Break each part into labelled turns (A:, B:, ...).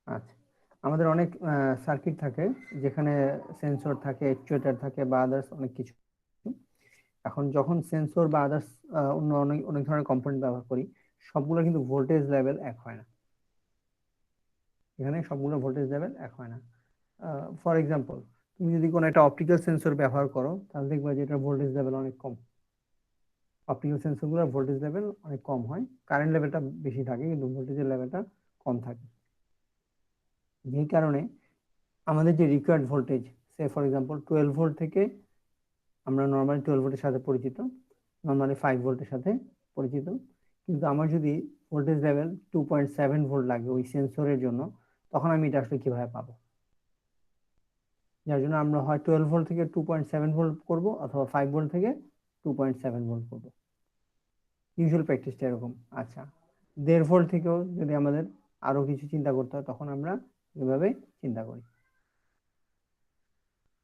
A: আচ্ছা, আমাদের অনেক সার্কিট থাকে যেখানে সেন্সর থাকে, অ্যাকচুয়েটর থাকে বা আদার্স অনেক কিছু। এখন যখন সেন্সর বা আদার্স অন্য অনেক অনেক ধরনের কম্পোনেন্ট ব্যবহার করি, সবগুলো কিন্তু ভোল্টেজ লেভেল এক হয় না। এখানে সবগুলো ভোল্টেজ লেভেল এক হয় না। ফর এক্সাম্পল, তুমি যদি কোনো একটা অপটিক্যাল সেন্সর ব্যবহার করো, তাহলে দেখবে যে এটার ভোল্টেজ লেভেল অনেক কম। অপটিক্যাল সেন্সরগুলোর ভোল্টেজ লেভেল অনেক কম হয়, কারেন্ট লেভেলটা বেশি থাকে কিন্তু ভোল্টেজের লেভেলটা কম থাকে। যেই কারণে আমাদের যে required voltage, say for example 12 volt থেকে, আমরা নর্মালি 12 ভোল্টের সাথে পরিচিত, নর্মালি 5 ভোল্টের সাথে পরিচিত, কিন্তু আমার যদি ভোল্টেজ লেভেল 2.7 ভোল্ট লাগে ওই সেন্সরের জন্য, তখন আমি এটা আসলে কিভাবে পাবো? যার জন্য আমরা হয় 12 ভোল্ট থেকে 2.7 ভোল্ট করবো, অথবা 5 ভোল্ট থেকে 2.7 ভোল্ট করবো। ইউজুয়াল প্র্যাকটিসটা এরকম। আচ্ছা, 1.5 ভোল্ট থেকেও যদি আমাদের আরো কিছু চিন্তা করতে হয়, তখন আমরা এভাবে চিন্তা করি।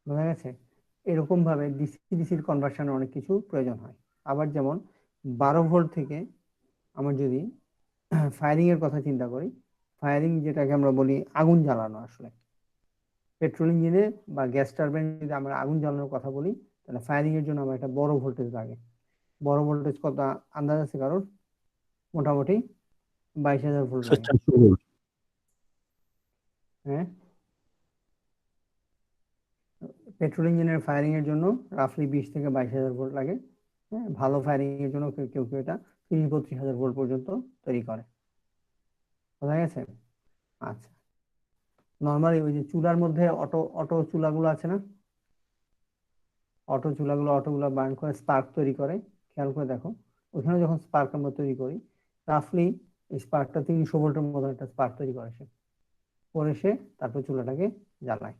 A: বোঝা গেছে? এরকম ভাবে ডিসি ডিসির কনভার্সনের অনেক কিছু প্রয়োজন হয়। আবার যেমন 12 ভোল্ট থেকে আমার যদি ফায়ারিং এর কথা চিন্তা করি, ফায়ারিং যেটাকে আমরা বলি আগুন জ্বালানো, আসলে পেট্রোল ইঞ্জিনে বা গ্যাস টারবাইন যদি আমরা আগুন জ্বালানোর কথা বলি, তাহলে ফায়ারিং এর জন্য আমার একটা বড় ভোল্টেজ লাগে। বড় ভোল্টেজ কত আন্দাজ আছে কারোর? মোটামুটি 22,000 ভোল্ট লাগে।
B: 400 ভোল্ট।
A: হ্যাঁ, পেট্রোল ইঞ্জিনের ফায়ারিং এর জন্য রাফলি 20 থেকে 22,000 ভোল্ট লাগে। হ্যাঁ, ভালো ফায়ারিং এর জন্য কেউ কেউ কেউ এটা 30-32,000 ভোল্ট পর্যন্ত তৈরি করে। বোঝা গেছে? আচ্ছা, নর্মালি ওই যে চুলার মধ্যে অটো অটো চুলাগুলো আছে না, অটোগুলো বার্ন করে স্পার্ক তৈরি করে, খেয়াল করে দেখো, ওখানে যখন স্পার্ক আমরা তৈরি করি, রাফলি এই স্পার্কটা 300 ভোল্টের মতো একটা স্পার্ক তৈরি করে সে, করে সে তারপর চুলাটাকে জ্বালায়।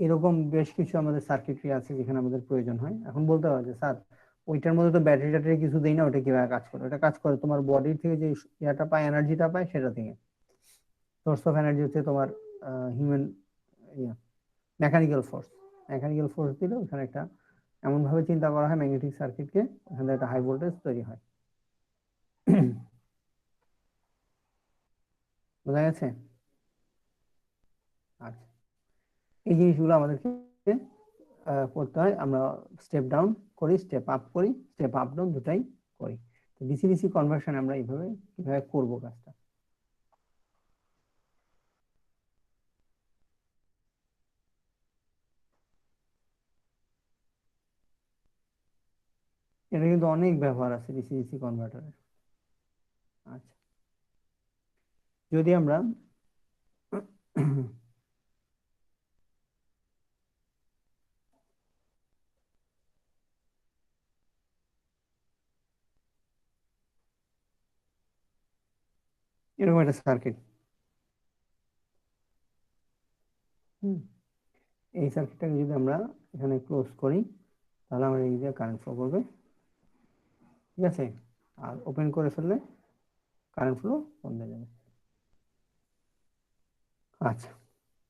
A: এরকম বেশ কিছু আমাদের সার্কিটরি আছে যেখানে আমাদের প্রয়োজন হয়। এখন বলতে পারো যে স্যার, ওইটার মধ্যে তো ব্যাটারি ট্যাটারি কিছু দেই না, ওটা কিভাবে কাজ করে? ওটা কাজ করে তোমার বডির থেকে যে ইয়াটা পায়, এনার্জিটা পায়, সেটা থেকে। সোর্স অফ এনার্জি হচ্ছে তোমার human mechanical force. Mechanical force দিলে ওখানে একটা এমন ভাবে চিন্তা করা হয় ম্যাগনেটিক সার্কিটকে, ওখানে একটা হাই ভোল্টেজ তৈরি হয়। বোঝা গেছে? আচ্ছা, এই জিনিসগুলো আমাদেরকে করতে হয়। আমরা স্টেপ ডাউন করি, স্টেপ আপ করি, স্টেপ আপ ডাউন দুটাই করি। ডিসি ডিসি কনভার্সন আমরা এইভাবে কিভাবে করবো কাজটা। এটা কিন্তু অনেক ব্যবহার আছে ডিসি ডিসি কনভার্টারের। আচ্ছা, যদি আমরা এরকম একটা সার্কিট, এই সার্কিটটাকে যদি আমরা এখানে ক্লোজ করি, তাহলে আমরা এই যে কারেন্ট ফ্লো করবে, ঠিক আছে? আর ওপেন করে ফেললে কারেন্ট ফ্লো বন্ধ হয়ে যাবে। আচ্ছা,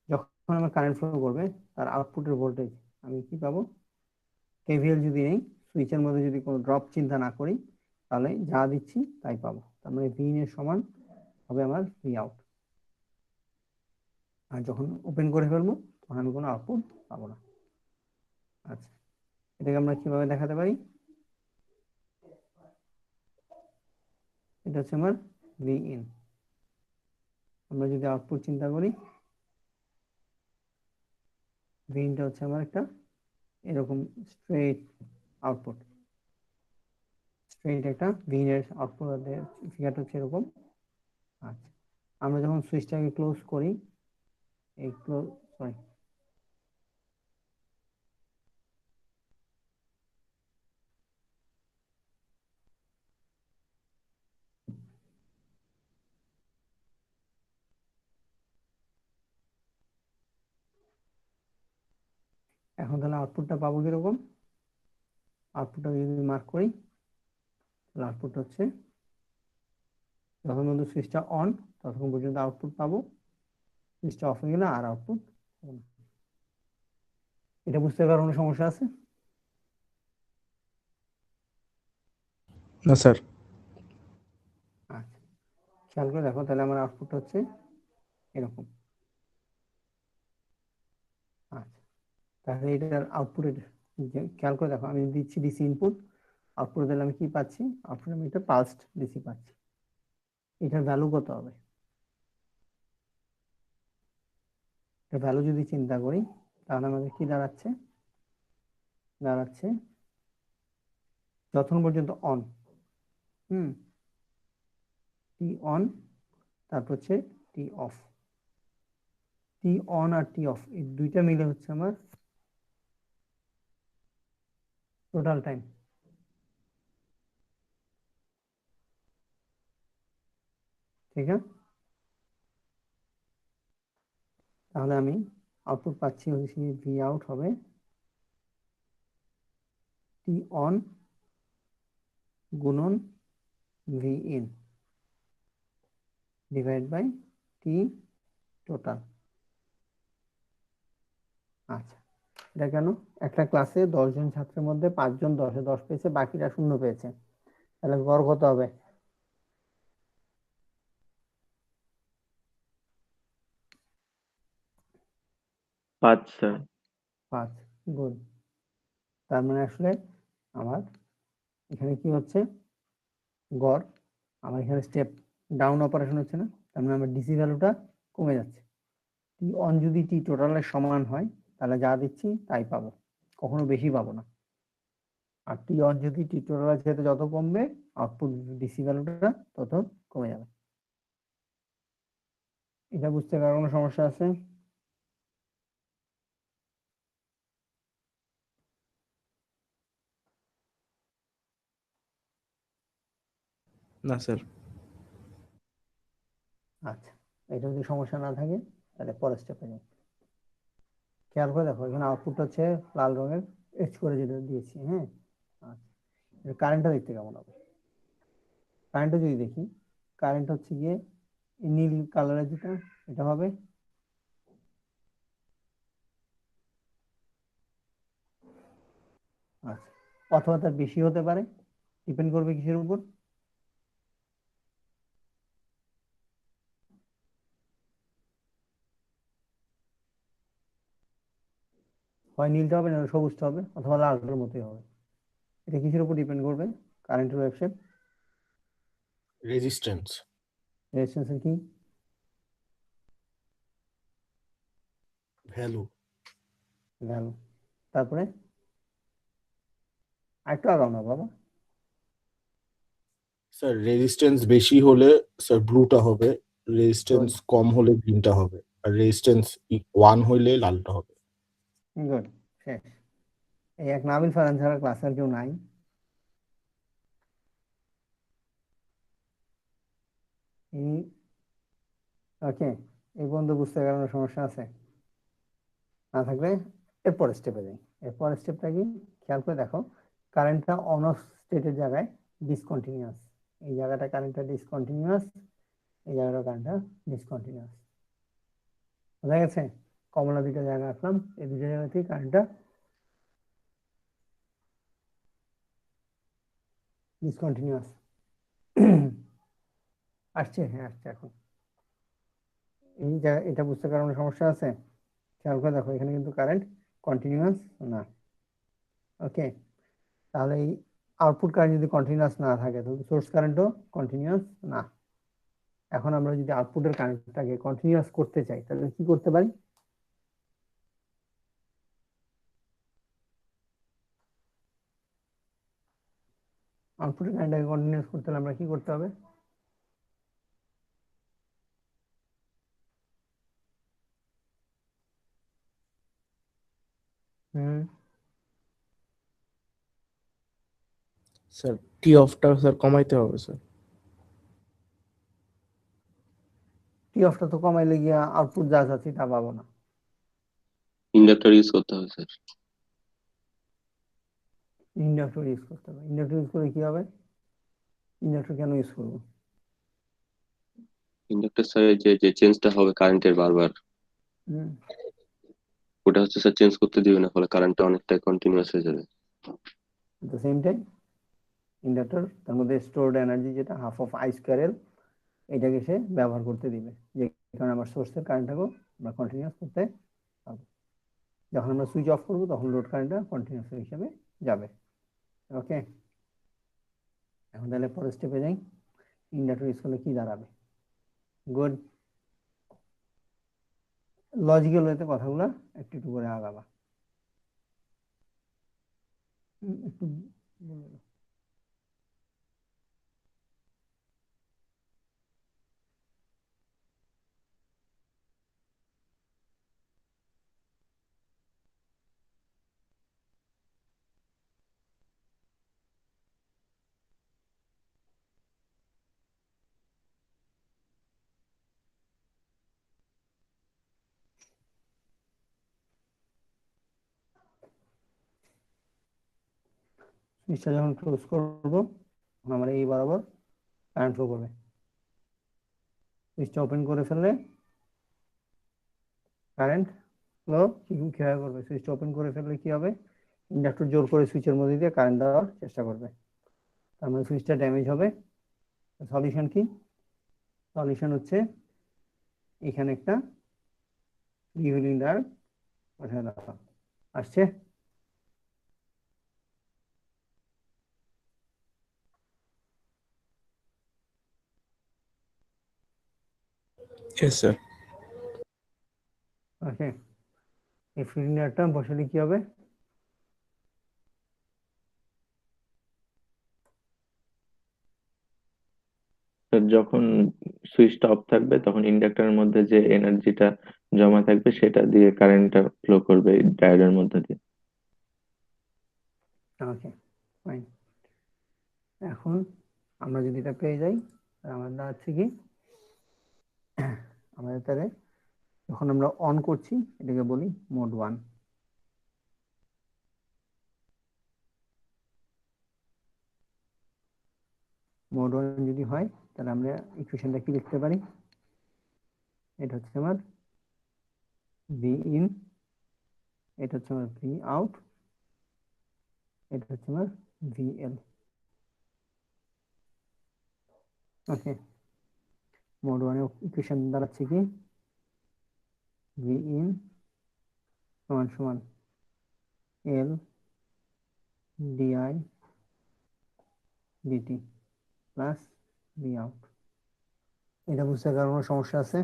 A: যখন আমার কারেন্ট ফ্লো করবে, তার আউটপুটের ভোল্টেজ আমি কি পাবো? কেভিএল যদি নেই, সুইচের মধ্যে যদি কোনো ড্রপ চিন্তা না করি, তাহলে যা দিচ্ছি তাই পাবো। তার মানে ভি ইন এর সমান হবে আমার ভি আউট। আর যখন ওপেন করে ফেলবো, তখন আমি কোনো আউটপুট পাবো না। আচ্ছা, এটাকে আমরা কিভাবে দেখাতে পারি? এটা হচ্ছে আমার ভি ইন। আমরা যদি আউটপুট চিন্তা করি, ভি ইনটা হচ্ছে আমার একটা এরকম স্ট্রেট আউটপুট, স্ট্রেট একটা ভি ইন এর আউটপুট ফিগারটা হচ্ছে এরকম। আচ্ছা, আমরা যখন সুইচটাকে ক্লোজ করি, এই ক্লোজ, সরি, এখন তাহলে আউটপুটটা পাবো কিরকম? আউটপুটটা যদি মার্ক করি, তাহলে আউটপুট হচ্ছে যখন পর্যন্ত সুইচটা অন, ততক্ষণ পর্যন্ত আউটপুট পাবো, সুইচটা অফ হয়ে গেলে আর আউটপুট পাবো না। এটা বুঝতে পারার কোনো সমস্যা আছে?
B: না স্যার।
A: আচ্ছা, খেয়াল করে দেখো, তাহলে আমার আউটপুট হচ্ছে এরকম। তাহলে এটার আউটপুটের খেয়াল করে দেখো, আমি দিচ্ছি ডিসি ইনপুট, আউটপুট দিলে আমি কি পাচ্ছি? আউটপুট আমি এটা পালসড ডিসি পাচ্ছি। এটার ভ্যালু কত হবে? এটার ভ্যালু যদি চিন্তা করি তাহলে আমাদের কি দাঁড়াচ্ছে? দাঁড়াচ্ছে যতক্ষণ পর্যন্ত অন, টি অন, তারপর হচ্ছে টি অফ। টি অন আর টি অফ এই দুইটা মিলে হচ্ছে আমার টোটাল টাইম। ঠিক আছে, তাহলে আমি আউটপুট পাচ্ছি হচ্ছে ভি আউট হবে টি অন গুণন V in divide by T total. আচ্ছা, এটা কেন? একটা ক্লাসে 10 জন ছাত্রের মধ্যে 5 জন 10-এ 10 পেয়েছে, বাকিরা 0 পেয়েছে, তাহলে গড় কত হবে?
B: 5 স্যার।
A: 5। গুড। তার মানে আসলে আমার এখানে কি হচ্ছে? গড় আমার এখানে স্টেপ ডাউন অপারেশন হচ্ছে না, তার মানে আমার ডিসি ভ্যালুটা কমে যাচ্ছে। টি অন যদি টি টোটালের সমান হয় তাহলে যা দিচ্ছি তাই পাবো, কখনো বেশি পাবো না। আর টি অন যদি টি টোটালের সাথে যত কমবে, আউটপুট ডিসি ভ্যালুটা তত কমে যাবে। এটা বুঝতে কার কোনো সমস্যা আছে?
C: না স্যার।
A: আচ্ছা, এটা যদি সমস্যা না থাকে তাহলে পরের স্টেপে যাই। খেয়াল করে দেখো, এখানে আউটপুট হচ্ছে লাল রঙের এচ করে যেটা দিয়েছি। হ্যাঁ, আচ্ছা, কারেন্টটা দেখতে কেমন হবে? কারেন্টটা যদি দেখি, কারেন্ট হচ্ছে গিয়ে নীল কালারের যেটা, এটা হবে আচ্ছা, অথবা তার বেশি হতে পারে, ডিপেন্ড করবে কিসের উপর? হয় নীলটা হবে, না সবুজটা হবে, অথবা লালটার মতোই হবে। এটা কিসের উপর ডিপেন্ড করবে? কারেন্টের ওয়েভশেপ,
D: রেজিস্ট্যান্স,
A: রেজিস্ট্যান্সের কি
D: ভ্যালু,
A: ভ্যালু। তারপরে আরেকটু আগাও না বাবা।
D: স্যার রেজিস্ট্যান্স বেশি হলে স্যার ব্লুটা হবে, রেজিস্ট্যান্স কম হলে গ্রিনটা হবে, আর রেজিস্ট্যান্স 1 হইলে লালটা হবে।
A: গুড, শেষ। এই এক নাবিল ফারহান ছাড়া ক্লাস আর কেউ নাই। ওকে, এই বন্ধু বুঝতে কারণে সমস্যা আছে না থাকলে এরপর স্টেপে যাই। এরপর স্টেপটা কি খেয়াল করে দেখো, কারেন্টটা অন অফ স্টেটের জায়গায় ডিসকন্টিনিউয়াস, এই জায়গাটা কারেন্টটা ডিসকন্টিনিউয়াস, এই জায়গাটা কারেন্টটা ডিসকন্টিনিউয়াস। বোঝা গেছে? কমলা দুইটা জায়গা আসলাম, এই দুটো জায়গাতেই কারেন্টটা ডিসকন্টিনিউয়াস। আসছে? হ্যাঁ আসছে। এখন এই জায়গা এটা বুঝতে কারণে সমস্যা আছে? খেয়াল করে দেখো, এখানে কিন্তু কারেন্ট কন্টিনিউয়াস না। ওকে, তাহলে এই আউটপুট কারেন্ট যদি কন্টিনিউয়াস না থাকে তাহলে সোর্স কারেন্টও কন্টিনিউয়াস না। এখন আমরা যদি আউটপুটের কারেন্টটাকে কন্টিনিউয়াস করতে চাই তাহলে কি করতে পারি? আউটপুটের কারেন্টটাকে কন্টিনিউয়াস করতে হলে আমরা কি করতে হবে?
C: স্যার টি অফটা স্যার কমাইতে হবে স্যার।
A: টি অফটা তো কমাইলে গিয়া আউটপুট যা যাচ্ছে তা পাবো না।
B: ইন্ডাক্টর ইউজ করতে হবে স্যার।
A: ইন্ডাক্টর ইউজ করতে হবে। ইন্ডাক্টর ইউজ করে কি হবে? ইন্ডাক্টর কেন ইউজ করবো?
B: ইন্ডাক্টর স্যার যে যে চেঞ্জটা হবে কারেন্টের বারবার, ওটা হচ্ছে স্যার চেঞ্জ করতে দিবে না, ফলে কারেন্টটা অনেকটাই কন্টিনিউয়াস হয়ে যাবে।
A: At the same time inductor তার মধ্যে স্টোরড এনার্জি যেটা হাফ অফ আই স্কয়ার এল, এটাকে সে ব্যবহার করতে দিবে, যে কারণে আমার সোর্সের কারেন্টটাকেও আমরা কন্টিনিউয়াস করতে পারবো। যখন আমরা সুইচ অফ করব তখন লোড কারেন্টটা কন্টিনিউয়াস হিসাবে যাবে। ওকে, এখন তাহলে পরের স্টেপে যাই। ইন্ডাক্টর ইউজ করলে কি দাঁড়াবে? গুড। লজিক্যাল ওয়েতে কথাগুলো একটু একটু করে আগাবা। একটু বলে দাও। সুইচটা যখন ক্লোজ করব তখন আমরা এই বরাবর কারেন্ট ফ্লো করবে। সুইচটা ওপেন করে ফেললে কারেন্ট ফ্লো কিভাবে করবে? সুইচটা ওপেন করে ফেললে কি হবে? ইন্ডাক্টর জোর করে সুইচের মধ্যে দিয়ে কারেন্ট দেওয়ার চেষ্টা করবে, তার মানে সুইচটা ড্যামেজ হবে। সলিউশন কি? সলিউশন হচ্ছে এখানে একটা ফ্রি ডায়োড বসায় দেওয়া। আসছে?
C: Yes, sir.
A: ওকে, এই ফ্রি ডায়োডটা বসালে কি হবে?
E: যখন সুইচটা অফ থাকবে তখন ইন্ডাক্টরের মধ্যে যে এনার্জিটা জমা থাকবে সেটা দিয়ে কারেন্টটা ফ্লো করবে ডায়োডের মধ্যে দিয়ে।
A: ওকে, ফাইন। এখন আমরা যদি এটা পেয়ে যাই, আমাদের আছে কি আমাদের তাহলে যখন আমরা অন করছি এটাকে বলি মোড 1। মোড 1 যদি হয় তাহলে আমরা ইকুয়েশনটা কি লিখতে পারি? এটা হচ্ছে আমার ভি ইন, এটা হচ্ছে আমার ভি আউট, এটা হচ্ছে আমার ভিএল। ওকে, মোড 1 এর ইকুয়েশন দাঁড়াচ্ছে কি? ভি ইন সমান সমান L D I D T plus V out. এটা বুঝতে কারো সমস্যা আছে?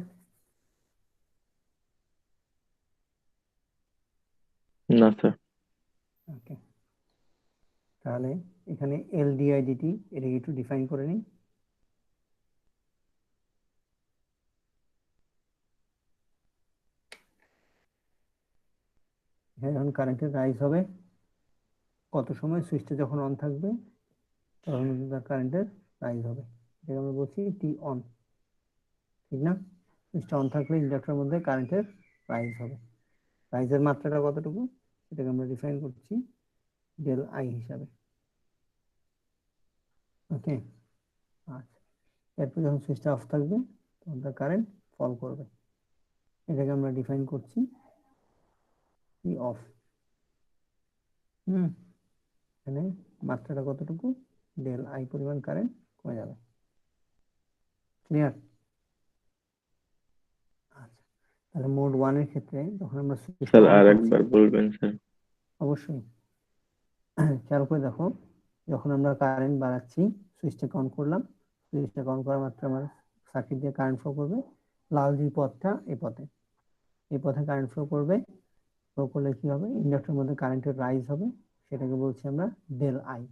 E: না স্যার।
A: ওকে, তাহলে এখানে এল ডিআই ডিটি এটাকে একটু ডিফাইন করে নিই। এখানে যখন কারেন্টের রাইজ হবে, কত সময় সুইচটা যখন অন থাকবে তখন কারেন্টের রাইজ হবে, এটাকে আমরা বলছি টি অন, ঠিক না? সুইচটা অন থাকলে ইন্ডাক্টরের মধ্যে কারেন্টের রাইজ হবে। রাইজের মাত্রাটা কতটুকু সেটাকে আমরা ডিফাইন করছি ডেল আই হিসাবে। ওকে, আচ্ছা, এরপর যখন সুইচটা অফ থাকবে তখন তার কারেন্ট ফল করবে, এটাকে আমরা ডিফাইন করছি ই অফ। এখানে মাত্রাটা কতটুকু? ডেল আই পরিমাণ কারেন্ট কমে যাবে। ক্লিয়ার? আচ্ছা, তাহলে মোড 1 এর ক্ষেত্রে যখন আমরা সুইচটা
E: স্যার
A: অন
E: আর
A: করছি,
E: একবার বলবেন স্যার?
A: অবশ্যই খেয়াল করে দেখো, যখন আমরা কারেন্ট বাড়াচ্ছি সুইচটাকে অন করলাম, সুইচটাকে অন করা মাত্র আমার সার্কিট দিয়ে কারেন্ট ফ্লো করবে। লাল যে পথটা এই পথে, এই পথে কারেন্ট ফ্লো করবে। ফ্লো করলে কি হবে? ইন্ডাক্টরের মধ্যে কারেন্টের রাইজ হবে, সেটাকে বলছি আমরা ডেল আই।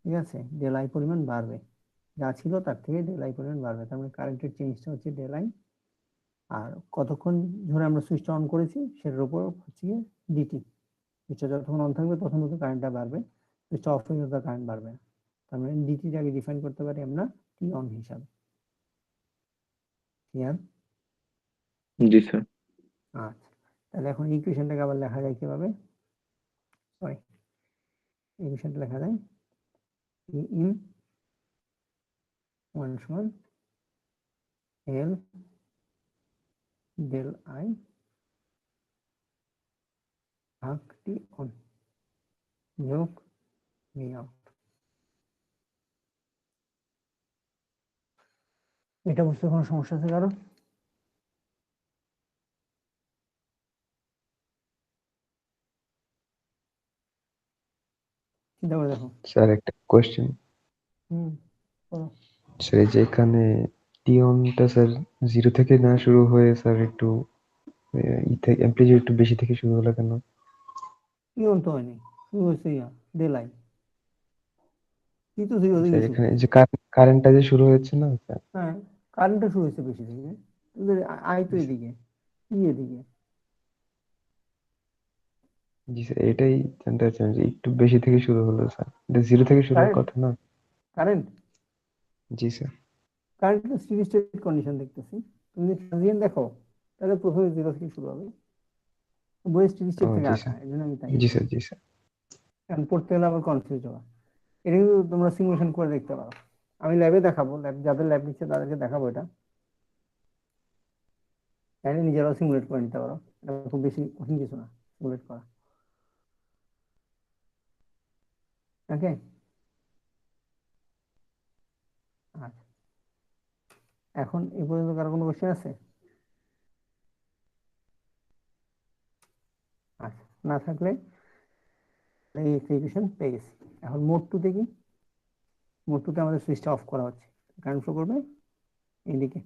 A: ঠিক আছে, ডেল আই পরিমাণ বাড়বে, যা ছিল তার থেকে ডেল আই পরিমাণ বাড়বে, তার মানে কারেন্টের চেঞ্জটা হচ্ছে ডেল আই। আর কতক্ষণ ধরে আমরা সুইচটা অন করেছি সেটার উপর হচ্ছে ডিটি। সুইচটা যতক্ষণ অন থাকবে তখন তো কারেন্টটা বাড়বে, সুইচটা অফ হয়ে গেলে কারেন্ট বাড়বে না, তার মানে ডিটিটাকে ডিফাইন করতে পারি আমরা টি অন হিসাবে। ক্লিয়ার?
E: জি স্যার।
A: আচ্ছা, তাহলে এখন ইকুয়েশনটাকে আবার লেখা যায় কিভাবে? সরি, ইকুয়েশনটা লেখা যায় ই ইন ওয়ান সমান এল ডেল আই ভাগ টি অন যোগ ভি আউট। এটা বুঝতে কোনো সমস্যা আছে কারো? চিন্তা করে দেখো।
F: স্যার একটা কোশ্চেন,
A: বলো।
F: স্যার এই যে এখানে টিওনটা স্যার 0 থেকে না শুরু হয়ে স্যার একটু অ্যাম্পলিটিউড একটু বেশি থেকে শুরু হলো কেন?
A: ইয়ন তো হয়নি, শুরু হয়েছে ডে লাইন, কি তো 0
F: স্যার
A: থেকে শুরু
F: এখানে এই
A: হয়েছে।
F: যে কারেন্টটা যে শুরু হয়েছে না স্যার,
A: হ্যাঁ, কারেন্টটা শুরু হয়েছে বেশি থেকে, তোদের আই তো এদিকে, ই এদিকে।
F: জি স্যার এটাই জানতে চাচ্ছিলাম যে একটু বেশি থেকে শুরু হলো স্যার, এটা 0 থেকে শুরু হওয়ার
A: কারেন্ট
F: কথা না?
A: কারেন্ট
F: জি স্যার।
A: কারেন্টের স্টেডি স্টেট কন্ডিশন দেখতেছি। তুমি যদি ট্রানজিয়েন্ট দেখো তাহলে প্রথমে 0 থেকে শুরু হবে, বই স্টেডি
F: ও
A: স্টেট থেকে
F: জি
A: আঁকা,
F: স্যার,
A: এই জন্য আমি তাই
F: জি স্যার, জি স্যার।
A: কারণ পড়তে গেলে আবার কনফিউজ হওয়া। এটা কিন্তু তোমরা সিমুলেশন করে দেখতে পারো, আমি ল্যাবে দেখাবো, ল্যাব যাদের ল্যাব নিচ্ছে তাদেরকে দেখাবো এটা, চাইলে নিজেরাও সিমুলেট করে নিতে পারো, এটা খুব বেশি কঠিন কিছু না সিমুলেট করা। ওকে, আচ্ছা, এখন এই পর্যন্ত কারো কোনো কোশ্চেন আছে? আচ্ছা, না থাকলে এই ইকুয়েশন পেয়ে গেছি। এখন মোড টুতে কি, মোড টুতে আমাদের সুইচটা অফ করা হচ্ছে, কারেন্ট ফ্লো করবে এইদিকে।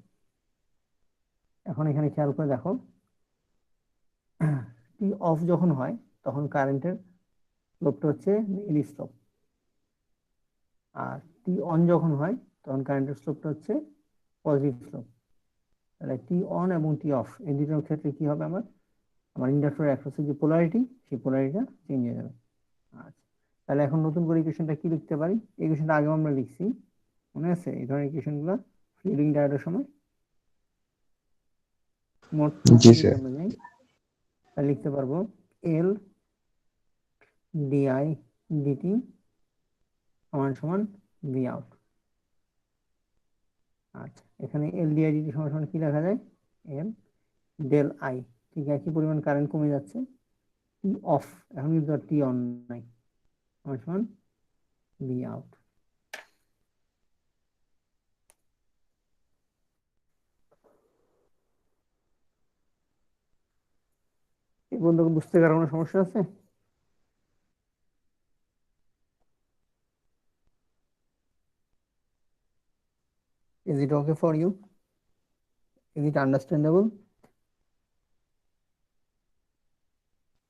A: এখন এখানে খেয়াল করে দেখো, টি অফ যখন হয় তখন কারেন্টের স্লোপটা হচ্ছে নেগেটিভ স্লোপ, আর টি অন যখন হয় তখন কারেন্টের স্লোপটা হচ্ছে পজিটিভ স্লোপ। তাহলে টি অন এবং টি অফ এই দুটোর ক্ষেত্রে কি হবে, আমার আমার ইন্ডাক্টরের অ্যাক্রসের যে পোলারিটি, সেই পোলারিটিটা চেঞ্জ হয়ে যাবে। আচ্ছা, তাহলে এখন নতুন করে ইকুয়েশনটা কি লিখতে পারি? ইকুয়েশনটা আগে আমরা লিখছি, মনে আছে এই ধরনের ইকুয়েশনগুলো ফিল্ডিং ডায়োডের সময়? মোড টুতে
F: জি
A: যদি
F: স্যার।
A: আমরা যাই তাহলে লিখতে পারবো এল ডিআই ডিটি সমান সমান ভি আউট। আচ্ছা, এখানে এল ডিআই ডিটি সমান সমান কি লেখা যায়? এল ডেল আই, ঠিক একই পরিমাণ কারেন্ট কমে যাচ্ছে। টি অফ, এখন কিন্তু টি অন নাই, সমান সমান ভি আউট। এই বন্ধু বুঝতে কারো কোনো সমস্যা আছে? Is it okay for you? Is it understandable?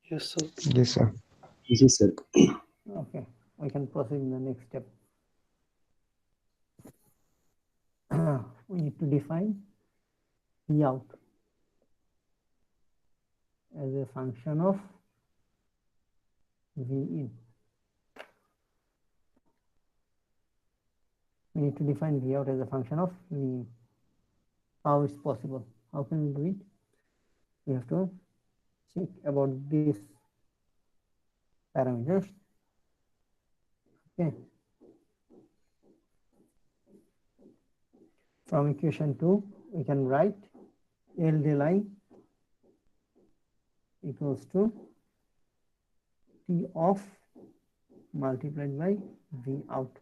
B: Yes, sir.
F: G sir.
B: জি sir.
A: Okay, we can proceed in the next step. We need to define V out as a function of V in. We need to define V out as a function of V in. How it's possible? How can we do it? We have to check about these parameters. Okay. From equation 2, we can write L del I equals to T off multiplied by V out.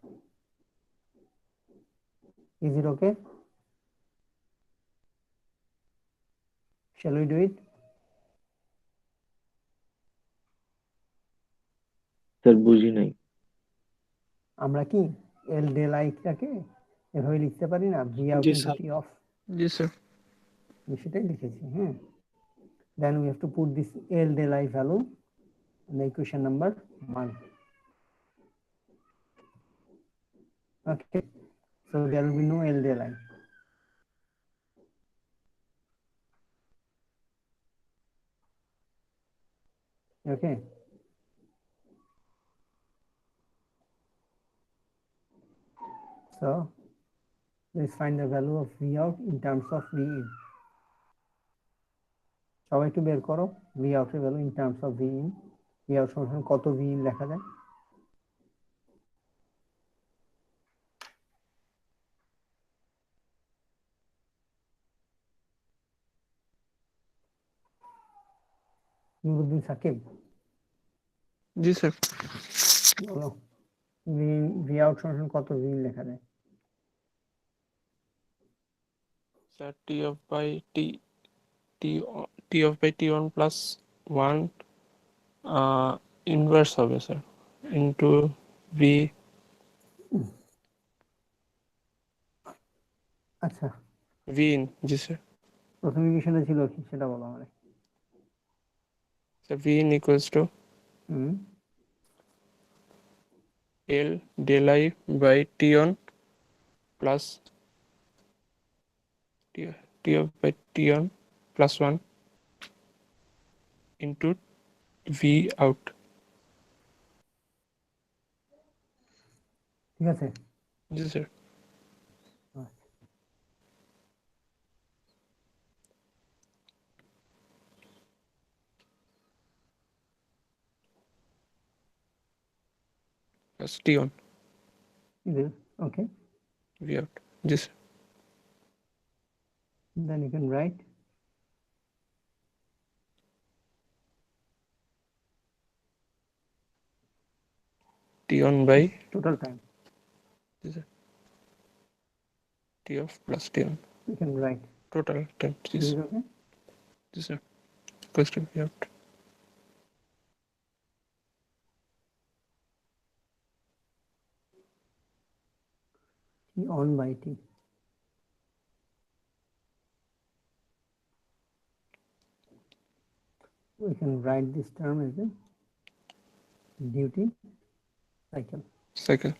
A: Is it okay? Shall we do it?
E: Sir বুঝি নাই।
A: আমরা কি এল del আইটাকে এভাবে লিখতে পারি না, V out
B: G
A: into
B: sir.
A: T of?
C: G sir.
A: সেটাই লিখেছি। হ্যাঁ, then we have to put this L del I value in the equation number 1. Okay, so there will be no L del I. Okay, so let's find the value of V out in terms of V in. সবাই একটু বের করো V out এর value in terms of V in. V out সমান কত V in লেখা যায়? নুরুদ্দিন সাকিব
C: জি স্যার।
A: বলো, V out সমান কত V in লেখা যায়?
C: Sir T off by T one plus one inverse হবে স্যার, ইন্টু V
A: আচ্ছা,
C: V in, জি স্যার।
A: প্রথম ইকুয়েশনে ছিল কি সেটা বলো আমারে।
C: Sir V in equals to
A: হুম,
C: L del I by T on plus T off by T on plus 1 into V out.
A: ঠিক আছে।
C: জি sir. Plus T on
A: okay,
C: V out. জি sir.
A: then you can write
C: T on by
A: total time.
C: জি sir T off plus T on
A: You can write
C: total time. G
A: this is
C: sir.
A: okay.
C: G sir equals to V out.
A: T on by T. We can write this term as the duty cycle.
C: Cycle.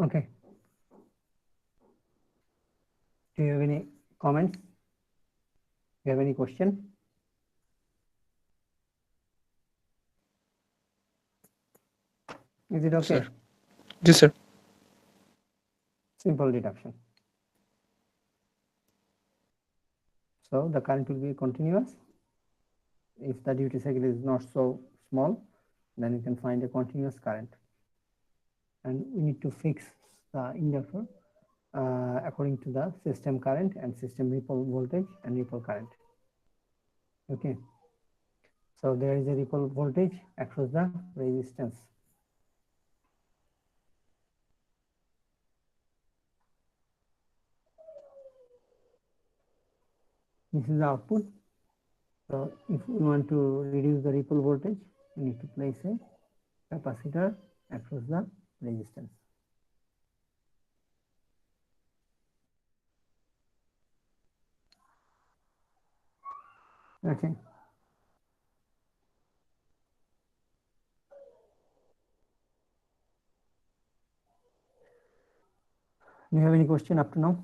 A: Okay. Do you have any comments? Do you have any question? Is it okay?
C: Sir. G sir.
A: Simple deduction. So the current will be continuous. If the duty cycle is not so small, then you can find a continuous current. And we need to fix the inductor according to the system current and system ripple voltage and ripple current. Okay. So there is a ripple voltage across the resistance. This is the output. So if we want to reduce the ripple voltage, we need to place a capacitor across the resistance. Okay. Do you have any question up to now?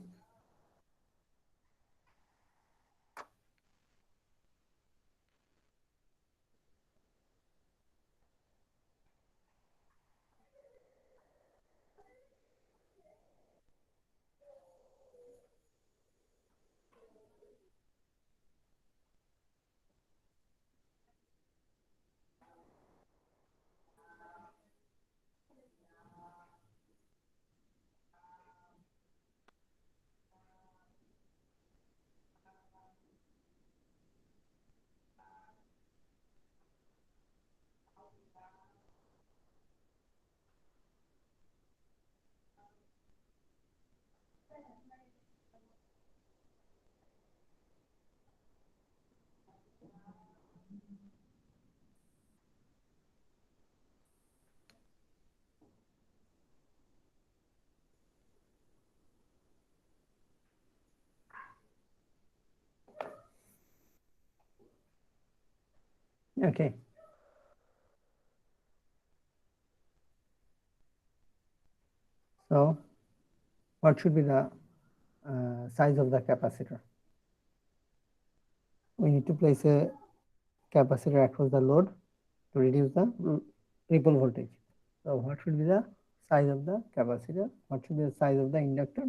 A: Okay. So what should be the size of the capacitor? We need to place a capacitor across the load to reduce the ripple voltage. So what should be the size of the capacitor? What should be the size of the inductor?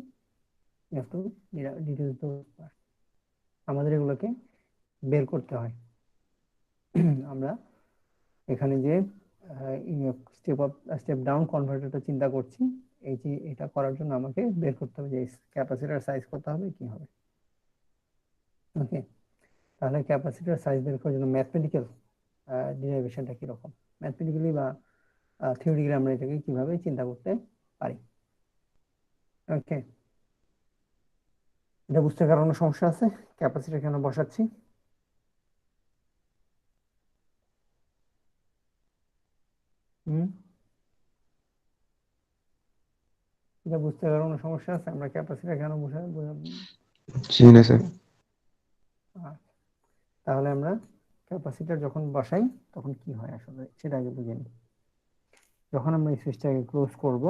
A: You have to deduce those parts. আমাদের এগুলোকে বের করতে হয়। আমরা এখানে যে step up step down কনভার্টারটা চিন্তা করছি, এই যে এটা করার জন্য আমাকে বের করতে হবে যে ক্যাপাসিটর সাইজ কত হবে কি হবে। ওকে, তাহলে ক্যাপাসিটর সাইজ বের করার জন্য ম্যাথমেটিক্যাল ডিরাইভেশনটা কিরকম, ম্যাথমেটিক্যালি বা থিওরিক্যালি আমরা এটাকে কিভাবে চিন্তা করতে পারি। ওকে, এটা বুঝতে কারণে সমস্যা আছে, ক্যাপাসিটর কেন বসাচ্ছি হুম, এটা বুঝতে পারো কোনো সমস্যা আছে? আমরা ক্যাপাসিটর কেন
F: জি না স্যার।
A: আচ্ছা, তাহলে আমরা ক্যাপাসিটর যখন বসাই তখন কি হয় আসলে সেটা আগে বুঝে নিই। যখন আমরা এই সুইচটাকে ক্লোজ করব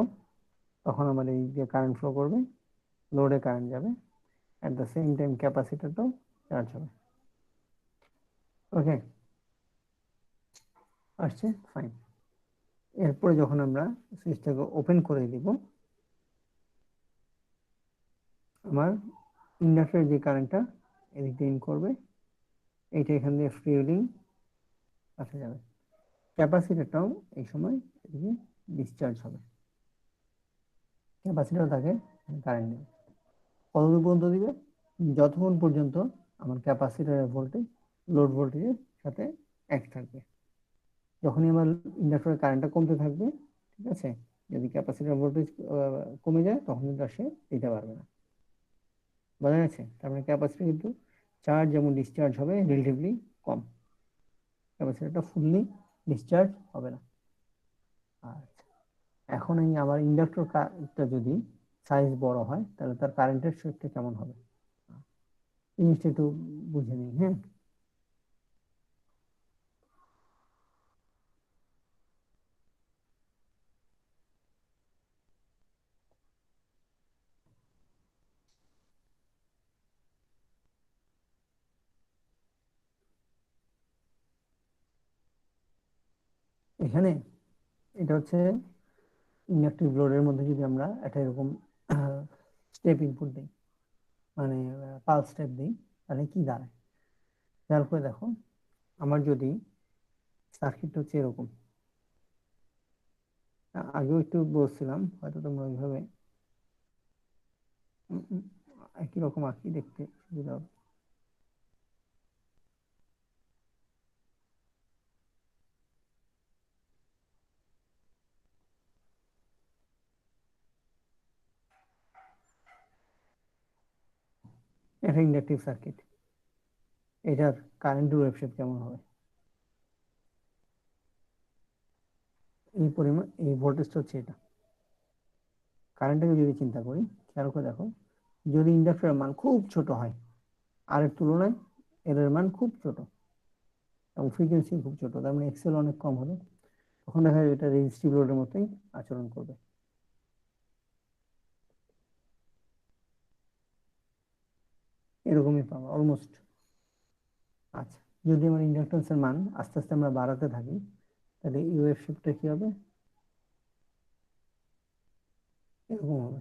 A: তখন আমার এই যে কারেন্ট ফ্লো করবে, লোডে কারেন্ট যাবে, অ্যাট দ্য সেম টাইম ক্যাপাসিটরটাও চার্জ হবে। ওকে, আসছে, ফাইন। এরপরে যখন আমরা সুইচটাকে ওপেন করে দিব, আমার ইন্ডাক্টরের যে কারেন্টটা এদিক দিয়ে ইন করবে, এইটা এখান দিয়ে ফ্রি হুইলিং আসা যাবে। ক্যাপাসিটরটাও এই সময় এদিকে ডিসচার্জ হবে, ক্যাপাসিটর তাকে কারেন্ট দেবে। কতদূর পর্যন্ত দিবে? যতক্ষণ পর্যন্ত আমার ক্যাপাসিটরের ভোল্টেজ লোড ভোল্টেজের সাথে এক থাকবে। যখনই আমার ইন্ডাক্টরের কারেন্টটা কমতে থাকবে, ঠিক আছে, যদি ক্যাপাসিটর ভোল্টেজ কমে যায় তখন কিন্তু আর সে দিতে পারবে না। বোঝা গেছে? তার মানে ক্যাপাসিটর কিন্তু চার্জ যেমন ডিসচার্জ হবে রিলেটিভলি কম, ক্যাপাসিটরটা ফুললি ডিসচার্জ হবে না। আচ্ছা, এখন এই আমার ইন্ডাক্টরটা যদি সাইজ বড় হয় তাহলে তার কারেন্টের শেপটা কেমন হবে জিনিসটা একটু বুঝে নিই। হ্যাঁ, এখানে এটা হচ্ছে ইন্ডাকটিভ লোডের মধ্যে যদি আমরা একটা এরকম স্টেপ ইনপুট দিই, মানে পালস স্টেপ দিই, তাহলে কি দাঁড়ায় খেয়াল করে দেখো। আমার যদি সার্কিটটা হচ্ছে এরকম, আগেও একটু বলছিলাম, হয়তো তোমরা ওইভাবে একই রকম আঁকি, দেখতে সুবিধা হবে। এটা ইন্ডাকটিভ সার্কিট, এটার কারেন্টের ওয়েভশেপ কেমন হবে? এই পরিমাণ, এই ভোল্টেজটা হচ্ছে এটা। কারেন্টটাকে যদি চিন্তা করি, খেয়াল করে দেখো, যদি ইন্ডাক্টরের মান খুব ছোট হয়, আর এর তুলনায় এর মান খুব ছোট এবং ফ্রিকোয়েন্সি খুব ছোট, তার মানে এক্সেল অনেক কম হলে, তখন দেখা যায় এটা রেজিস্টিভ লোডের মতোই আচরণ করবে। এরকমই পাবো অলমোস্ট। আচ্ছা, যদি আমার ইন্ডাকটেন্সের মান আস্তে আস্তে আমরা বাড়াতে থাকি, তাহলে এই ওয়েভ শেপটা কি হবে? এরকম হবে।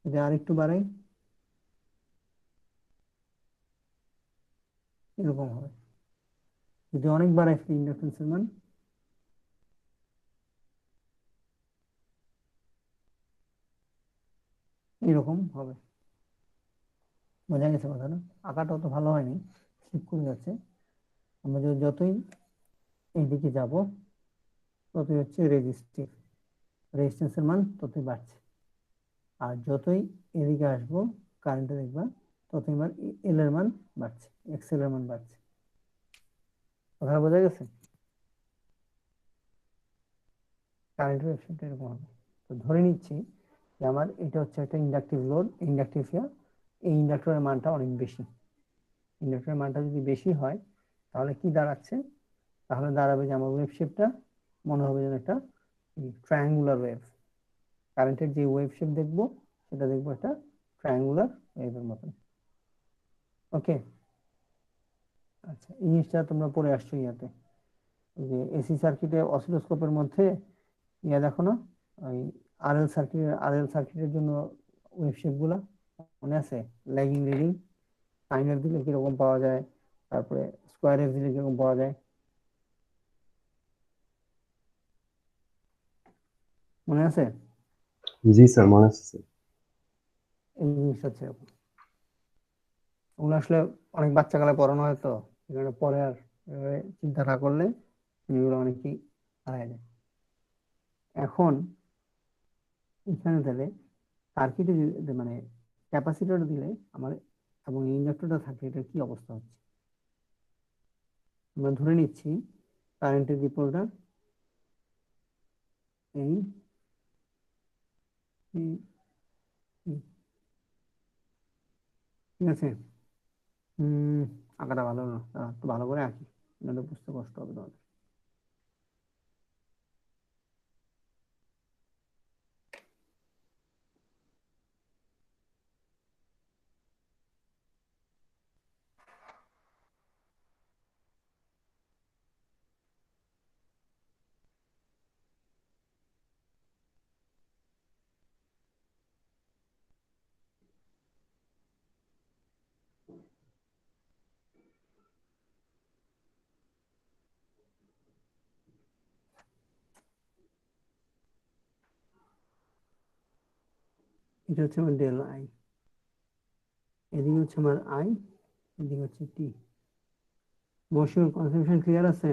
A: যদি আরেকটু বাড়াই, এরকম হবে। যদি অনেক বাড়াই ইন্ডাকটেন্সের মান, এরকম হবে। বোঝা গেছে কথাটা? আঁকাটা অত ভালো হয়নি, স্লিপ করে যাচ্ছে। আমরা যতই এইদিকে যাব ততই হচ্ছে রেজিস্ট্যান্সের মান ততই বাড়ছে। আর যতই এদিকে আসবো কারেন্টে দেখবা ততই আমার এল এর মান বাড়ছে, এক্সেল এর মান বাড়ছে। কথা বোঝা গেছে? কারেন্টের ওয়েভশেপটা এরকম হবে। তো ধরে নিচ্ছি যে আমার এটা হচ্ছে একটা ইন্ডাকটিভ লোড, ইন্ডাকটিভ এই ইন্ডাক্টরের মানটা অনেক বেশি। ইন্ডাক্টরের মানটা যদি বেশি হয় তাহলে কি দাঁড়াচ্ছে? তাহলে দাঁড়াবে যে আমার ওয়েভ শেপটা মনে হবে যেন একটা ট্রায়াঙ্গুলার ওয়েভ। কারেন্টের যে ওয়েভ শেপ দেখবো সেটা দেখবো একটা ট্রায়াঙ্গুলার ওয়েভের মতন। ওকে, আচ্ছা, এই জিনিসটা তোমরা পড়ে আসছো ইয়াতে, যে এসি সার্কিটে অসিলোস্কোপের মধ্যে ইয়া দেখো না, ওই আরএল সার্কিটের জন্য ওয়েভ শেপ গুলা মনে আছে? ল্যাগিং রিডিং, সাইনের দিলে কিরকম পাওয়া যায়, তারপরে স্কোয়ারের দিলে কিরকম পাওয়া যায়, মনে আছে?
F: জি স্যার, মনে আছে স্যার।
A: এই জিনিসটা হচ্ছে এরকম। ওগুলো আসলে অনেক বাচ্চাকালে পড়ানো হয়, তো এগুলো পরে আর এভাবে চিন্তা না করলে এগুলো অনেকেই হারায় যায়। এখন এখানে তাহলে সার্কিটে মানে ক্যাপাসিটর দিলে আমার এবং ইন্ডাক্টরটা থাকলে এটা কি অবস্থা হচ্ছে? আমরা ধরে নিচ্ছি কারেন্টের রিপলটা এই এই, এই। ঠিক আছে, আঁকাটা ভালো না, একটু ভালো করে আঁকি, নাহলে বুঝতে কষ্ট হবে তোমাদের। এটা হচ্ছে আমার ডেল আই, এদিকে হচ্ছে আমার আই, এদিকে হচ্ছে টি। মশিউর কনসেপশন ক্লিয়ার আছে?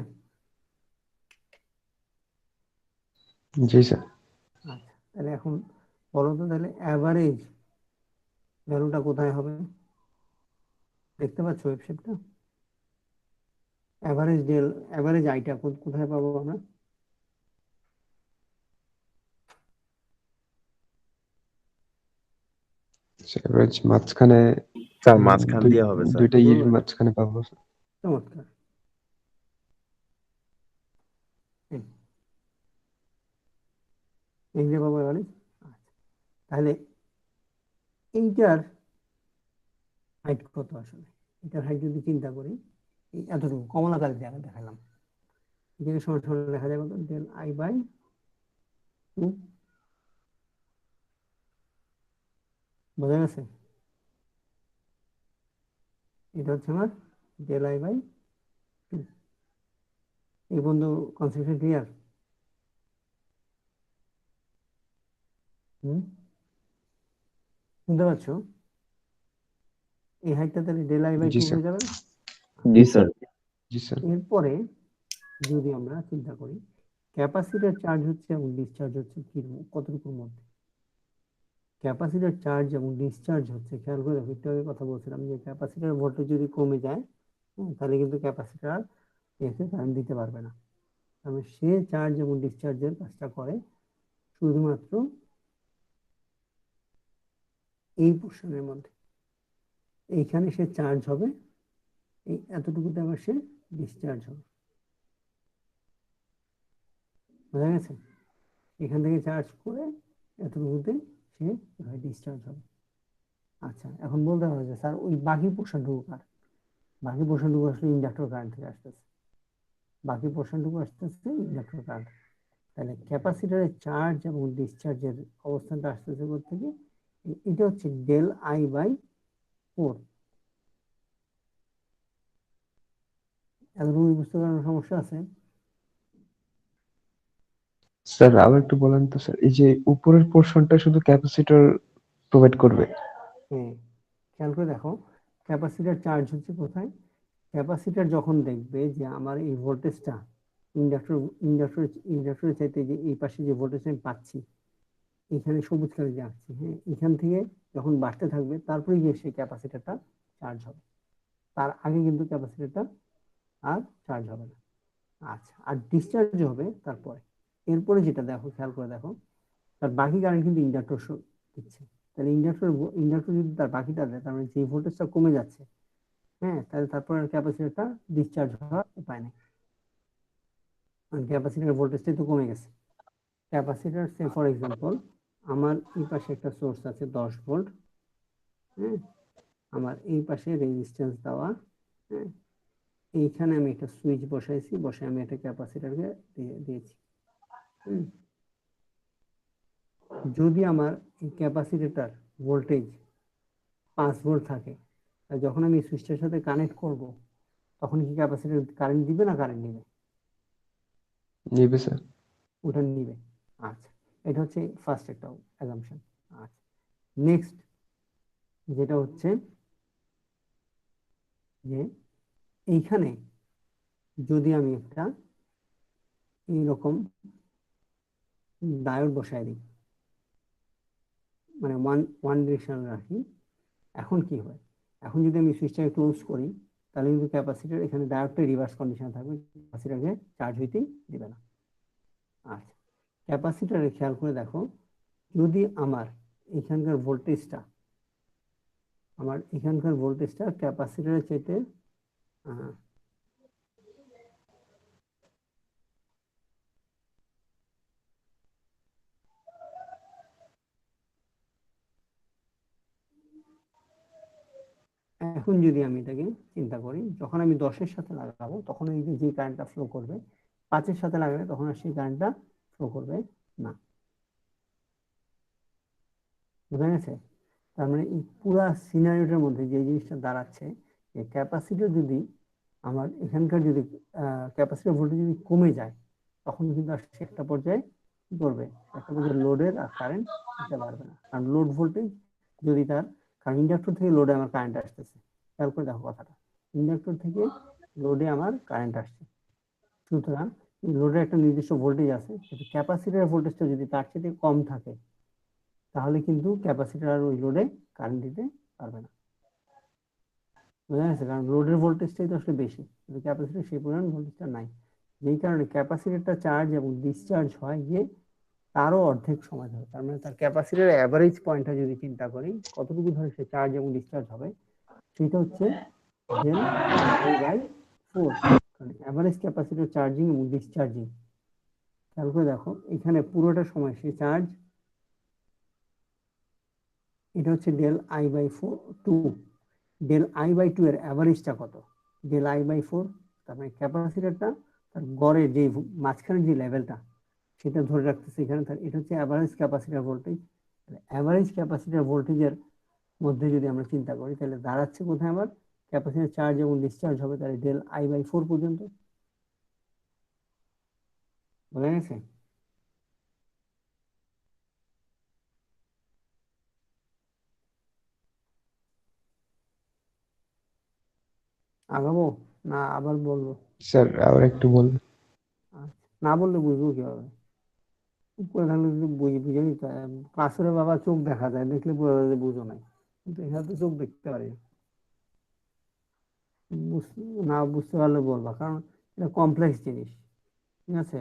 F: জি স্যার।
A: আচ্ছা, তাহলে এখন বলো তো, তাহলে অ্যাভারেজ ভ্যালুটা কোথায় হবে? দেখতে পাচ্ছ ওয়েবসাইটটা? অ্যাভারেজ আইটা কোথায় পাবো আমরা?
F: এভারেজ মাঝখানে
G: স্যার মাঝখান দিয়ে হবে স্যার।
F: দুইটা ইয়ের মাঝখানে পাবো স্যার।
A: চমৎকার। এই যে পাবো অ্যাভারেজ। আচ্ছা, তাহলে এইটার হাইট কত আসলে? এটার হাইট যদি চিন্তা করি, এই এতটুকু কমলা কালি জায়গা দেখালাম, এখানে সমান লেখা যায় কত? Del I by 2। বোঝা গেছে? এটা হচ্ছে আমার ডেল আই বাই 2। এই বন্ধু কনসেপশন ক্লিয়ার? শুনতে পাচ্ছ? এই হাইটটা তাহলে ডেল আই বাই
F: জি
A: 2
F: স্যার।
A: হয়ে যাবে না?
E: জি স্যার।
F: জি স্যার।
A: এরপরে যদি আমরা চিন্তা করি, ক্যাপাসিটর চার্জ হচ্ছে এবং ডিসচার্জ হচ্ছে কি কতটুকুর মধ্যে? ক্যাপাসিটর চার্জ এবং ডিসচার্জ হচ্ছে, খেয়াল করে দেখো, একটু আগে কথা বলছিলাম যে ক্যাপাসিটর ভোল্টেজ যদি কমে যায়, তাহলে কিন্তু ক্যাপাসিটর এসে কারেন্ট দিতে পারবে না। তাহলে সে চার্জ এবং ডিসচার্জের কাজটা করে শুধুমাত্র এই পোর্শনের মধ্যে। এইখানে সে চার্জ হবে, এই এতটুকুতে আবার সে ডিসচার্জ হবে। বোঝা গেছে? এখান থেকে চার্জ করে এতটুকুতে সে ডিসচার্জ হবে। আচ্ছা, এখন বলতে হবে যে স্যার ওই বাকি পোর্শনটুকু কার? বাকি পোর্শনটুকু আসলে ইন্ডাক্টর কারেন্ট থেকে আসতেছে, বাকি পোর্শনটুকু আসতেছে ইন্ডাক্টর কারেন্ট। তাহলে ক্যাপাসিটরের চার্জ এবং ডিসচার্জের অবস্থানটা আসতেছে থেকে, এটা হচ্ছে ডেল আই বাই 4। এতটুকু বুঝতে পারার সমস্যা আছে?
F: স্যার আবার একটু বলেন তো স্যার, এই যে উপরের পোর্শনটা শুধু ক্যাপাসিটর প্রোভাইড করবে?
A: হ্যাঁ, খেয়াল করে দেখো, ক্যাপাসিটর চার্জ হচ্ছে কোথায়? ক্যাপাসিটর যখন দেখবে যে আমার এই ভোল্টেজটা ইন্ডাক্টরের চাইতে যে এই পাশে যে ভোল্টেজ আমি পাচ্ছি, এখানে সবুজ কালি যে আঁকছি, হ্যাঁ, এখান থেকে যখন বাড়তে থাকবে, তারপরে গিয়ে সেই ক্যাপাসিটরটা চার্জ হবে। তার আগে কিন্তু ক্যাপাসিটরটা আর চার্জ হবে না। আচ্ছা, আর ডিসচার্জ হবে তারপরে। এরপরে যেটা দেখো, খেয়াল করে দেখো, তার বাকি কারেন্ট কিন্তু ইন্ডাক্টর দিচ্ছে। তাহলে ইন্ডাক্টর যদি তার বাকিটা দেয়, তার মানে যে ভোল্টেজটা কমে যাচ্ছে, হ্যাঁ, তাহলে তারপরে ক্যাপাসিটরটা ডিসচার্জ হওয়ার উপায় নেই, কারণ ক্যাপাসিটরের ভোল্টেজটাই তো কমে গেছে। ক্যাপাসিটর সে ফর এক্সাম্পল, আমার এই পাশে একটা সোর্স আছে 10 ভোল্ট, হ্যাঁ, আমার এই পাশে রেজিস্ট্যান্স দেওয়া, হ্যাঁ, এইখানে আমি একটা সুইচ বসাইছি, বসে আমি একটা ক্যাপাসিটরকে দিয়েছি। যদি আমার এই ক্যাপাসিটরটার ভোল্টেজ 5 ভোল্ট থাকে, যখন আমি সুইচটার সাথে কানেক্ট করব, তখন কি ক্যাপাসিটর কারেন্ট দিবে না কারেন্ট নিবে?
F: নিবে স্যার।
A: ওটা নিবে। আচ্ছা, এটা হচ্ছে ফার্স্ট একটা অ্যাজাম্পশন। আচ্ছা, নেক্সট যেটা হচ্ছে যে এইখানে যদি আমি একটা এইরকম ডায়োড বসায় দিই, মানে ওয়ান ডিরেকশন রাখি, এখন কি হয়? এখন যদি আমি সুইচটাকে ক্লোজ করি, তাহলে কিন্তু ক্যাপাসিটর এখানে ডাইরেক্ট রিভার্স কন্ডিশন থাকবে, ক্যাপাসিটরকে চার্জ হইতেই দিবে না। আচ্ছা, ক্যাপাসিটরে খেয়াল করে দেখো, যদি আমার এখানকার ভোল্টেজটা ক্যাপাসিটরের চাইতে এখন যদি আমি এটাকে চিন্তা করি, যখন আমি 10-এর সাথে লাগাবো তখন এই যে কারেন্টটা ফ্লো করবে, 5-এর সাথে লাগালে তখন আর সেই কারেন্টটা ফ্লো করবে না। বুঝা গেছে? তার মানে এই পুরা সিনারিওটার মধ্যে যে জিনিসটা দাঁড়াচ্ছে, যে ক্যাপাসিটর যদি আমার এখানকার যদি ক্যাপাসিটর ভোল্টেজ যদি কমে যায়, তখন কিন্তু আর সে একটা পর্যায়ে কি করবে, একটা পর্যায়ে লোডের আর কারেন্ট দিতে পারবে না। কারণ লোড ভোল্টেজ যদি কারণ ইন্ডাক্টর থেকে লোডে আমার কারেন্ট আসতেছে, খেয়াল করে দেখো কথাটা, ইন্ডাক্টর থেকে লোডে আমার কারেন্ট আসছে, সুতরাং লোডের একটা নির্দিষ্ট ভোল্টেজ আছে, কিন্তু ক্যাপাসিটরের ভোল্টেজটা যদি তার চেয়ে কম থাকে, তাহলে কিন্তু ক্যাপাসিটর আর ওই লোডে কারেন্ট দিতে পারবে না। বোঝা গেছে? কারণ লোডের ভোল্টেজটাই তো আসলে বেশি, কিন্তু ক্যাপাসিটর সেই পরিমাণ ভোল্টেজটা নাই, যেই কারণে ক্যাপাসিটরটা চার্জ এবং ডিসচার্জ হয় গিয়ে তারও অর্ধেক সময় ধরে। তার মানে তার ক্যাপাসিটরের অ্যাভারেজ পয়েন্টটা যদি চিন্তা করি, কতটুকু ধরে সে চার্জ এবং ডিসচার্জ হবে, সেটা হচ্ছে del I/4, কারণ অ্যাভারেজ ক্যাপাসিটর চার্জিং এবং ডিসচার্জিং। খেয়াল করে দেখো, এখানে পুরোটা সময় সে চার্জ, এটা হচ্ছে del I/2, del I/2 এর অ্যাভারেজটা কত, del I/4, তার মানে ক্যাপাসিটরটা তার গড়ের যে মাঝখানের যে লেভেলটা সেটা ধরে রাখতেছে এখানে, এটা হচ্ছে average capacitor voltage. Average capacitor ভোল্টেজের মধ্যে যদি আমরা চিন্তা করি, তাহলে দাঁড়াচ্ছে কোথায় আমার ক্যাপাসিটর চার্জ এবং ডিসচার্জ হবে, তাহলে del I/4 পর্যন্ত। বোঝা গেছে? আগাবো না আবার বলবো?
F: স্যার আবার একটু বলবেন?
A: না বললে বুঝবো কিভাবে? উপরে থাকলে যদি বুঝে নিতে হয়। ক্লাসের বাবা চোখ দেখা যায়, দেখলে বোঝা যায় যে বুঝো নাই, কিন্তু এখানে তো চোখ দেখতে পারি না। না বুঝতে পারলে বলবা, কারণ এটা কমপ্লেক্স জিনিস। ঠিক আছে?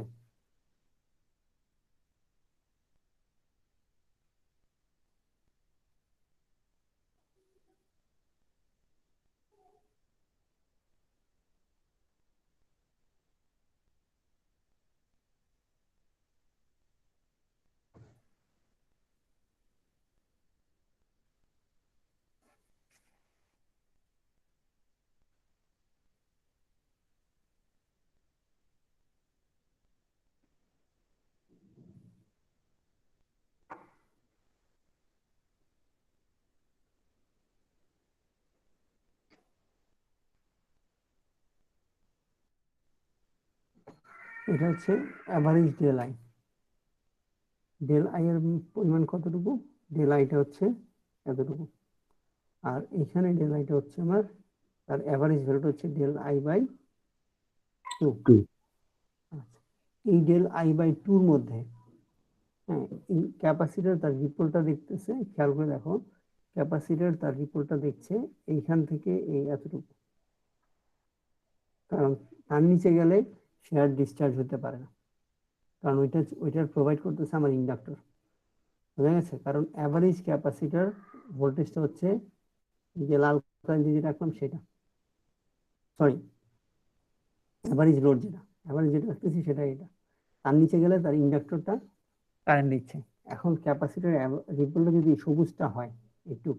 A: এটা হচ্ছে average del I। del I এর পরিমাণ কতটুকু? del I টা হচ্ছে এতটুকু, আর এখানে del I টা হচ্ছে আমার, তার অ্যাভারেজ ভ্যালুটা হচ্ছে del I/2। আচ্ছা, এই del I/2 এর মধ্যে, হ্যাঁ, এই ক্যাপাসিটর তার রিপলটা দেখতেছে, খেয়াল করে দেখো, ক্যাপাসিটর তার রিপলটা দেখছে এইখান থেকে এই এতটুকু, কারণ তার নিচে গেলে সে আর ডিসচার্জ হতে পারে না, কারণ ওইটার প্রোভাইড করতেছে আমার ইন্ডাক্টর। বোঝা গেছে? কারণ অ্যাভারেজ ক্যাপাসিটর ভোল্টেজটা হচ্ছে যে লাল কালার দিয়ে যেটা রাখলাম সেটা, সরি, অ্যাভারেজ লোড যেটা রাখতেছি সেটা এটা, তার নিচে গেলে তার ইন্ডাক্টরটা কারেন্ট দিচ্ছে। এখন ক্যাপাসিটর রিপলটা যদি সবুজটা হয় একটু,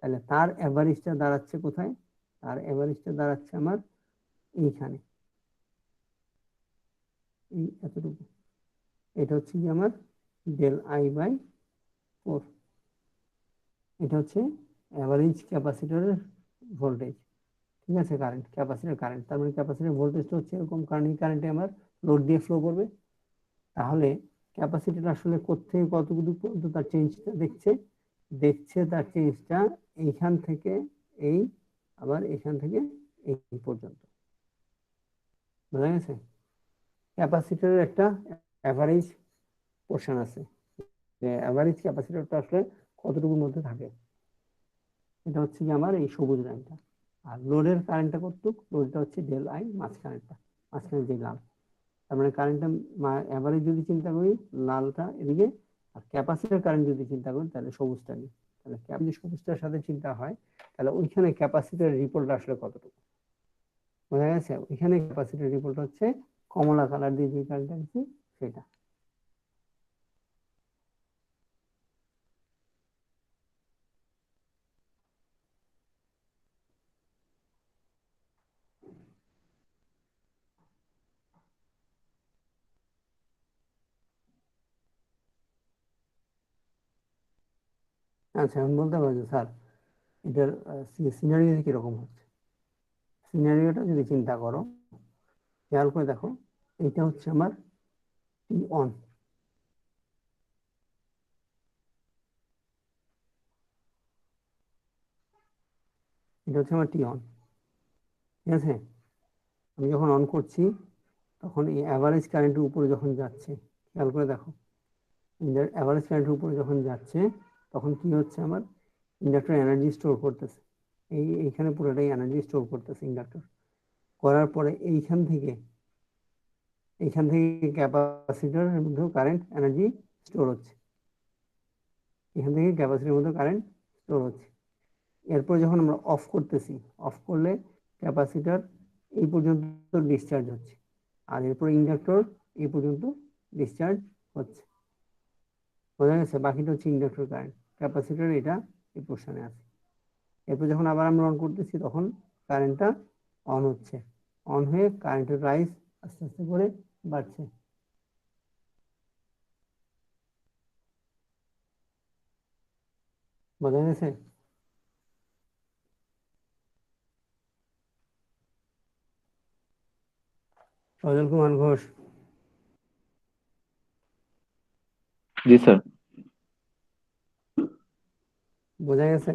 A: তাহলে তার অ্যাভারেজটা দাঁড়াচ্ছে কোথায়? তার অ্যাভারেজটা দাঁড়াচ্ছে আমার এইখানে, এই এতটুকু। এটা হচ্ছে কি আমার del I/4, এটা হচ্ছে অ্যাভারেজ ক্যাপাসিটরের ভোল্টেজ। ঠিক আছে? কারেন্ট, ক্যাপাসিটর কারেন্ট, তার মানে ক্যাপাসিটর ভোল্টেজটা হচ্ছে এরকম, কারণ এই কারেন্টে আমার লোড দিয়ে ফ্লো করবে। তাহলে ক্যাপাসিটর আসলে কোত্থেকে কতটুকু পর্যন্ত তার চেঞ্জটা দেখছে তার চেঞ্জটা এইখান থেকে এই, আবার এখান থেকে এই পর্যন্ত। বোঝা গেছে? ক্যাপাসিটরের একটা অ্যাভারেজ পোর্শন আছে, যে অ্যাভারেজ ক্যাপাসিটরটা আসলে কতটুকুর মধ্যে থাকে, এটা হচ্ছে কি আমার এই সবুজ লাইনটা। আর লোডের কারেন্টটা কতটুক, লোডটা হচ্ছে ডেল আই, মাঝখানে যে লাল, তার মানে কারেন্টটা এভারেজ যদি চিন্তা করি লালটা এদিকে, আর ক্যাপাসিটর কারেন্ট যদি চিন্তা করি তাহলে সবুজটা নিই। তাহলে যদি সবুজটার সাথে চিন্তা হয় তাহলে ওইখানে ক্যাপাসিটর রিপোর্টটা আসলে কতটুকু বোঝা গেছে। ওইখানে ক্যাপাসিটর রিপোর্ট হচ্ছে কমলা কালার দিয়ে যে কারেন্টটা দিচ্ছি সেটা। আচ্ছা আমি বলতে পারছি স্যার এটার সিনারিও কিরকম হচ্ছে। সিনারিওটা যদি চিন্তা করো, খেয়াল করে দেখো, এইটা হচ্ছে আমার টি অন, এটা হচ্ছে আমার টি অন, ঠিক আছে। আমি যখন অন করছি তখন এই অ্যাভারেজ কারেন্টের উপরে যখন যাচ্ছে, খেয়াল করে দেখো, অ্যাভারেজ কারেন্টের উপরে যখন যাচ্ছে তখন কি হচ্ছে, আমার ইন্ডাক্টর এনার্জি স্টোর করতেছে, এইখানে পুরোটাই এনার্জি স্টোর করতেছে ইন্ডাক্টর। করার পরে এইখান থেকে ক্যাপাসিটরের মধ্যেও কারেন্ট এনার্জি স্টোর হচ্ছে, এখান থেকে ক্যাপাসিটরের মধ্যে কারেন্ট স্টোর হচ্ছে। এরপর যখন আমরা অফ করতেছি, অফ করলে ক্যাপাসিটর এই পর্যন্ত ডিসচার্জ হচ্ছে, আর এরপর ইন্ডাক্টর এই পর্যন্ত ডিসচার্জ হচ্ছে, বোঝা গেছে। বাকিটা হচ্ছে ইন্ডাক্টর কারেন্ট, ক্যাপাসিটর এটা এই পোর্শনে আছে। এরপর যখন আবার আমরা অন করতেছি তখন কারেন্টটা অন হচ্ছে, অন হয়ে কারেন্টের রাইজ আস্তে আস্তে করে বাড়ছে। বোঝা গেছে। সজল কুমার ঘোষ,
E: জি স্যার।
A: বোঝা গেছে।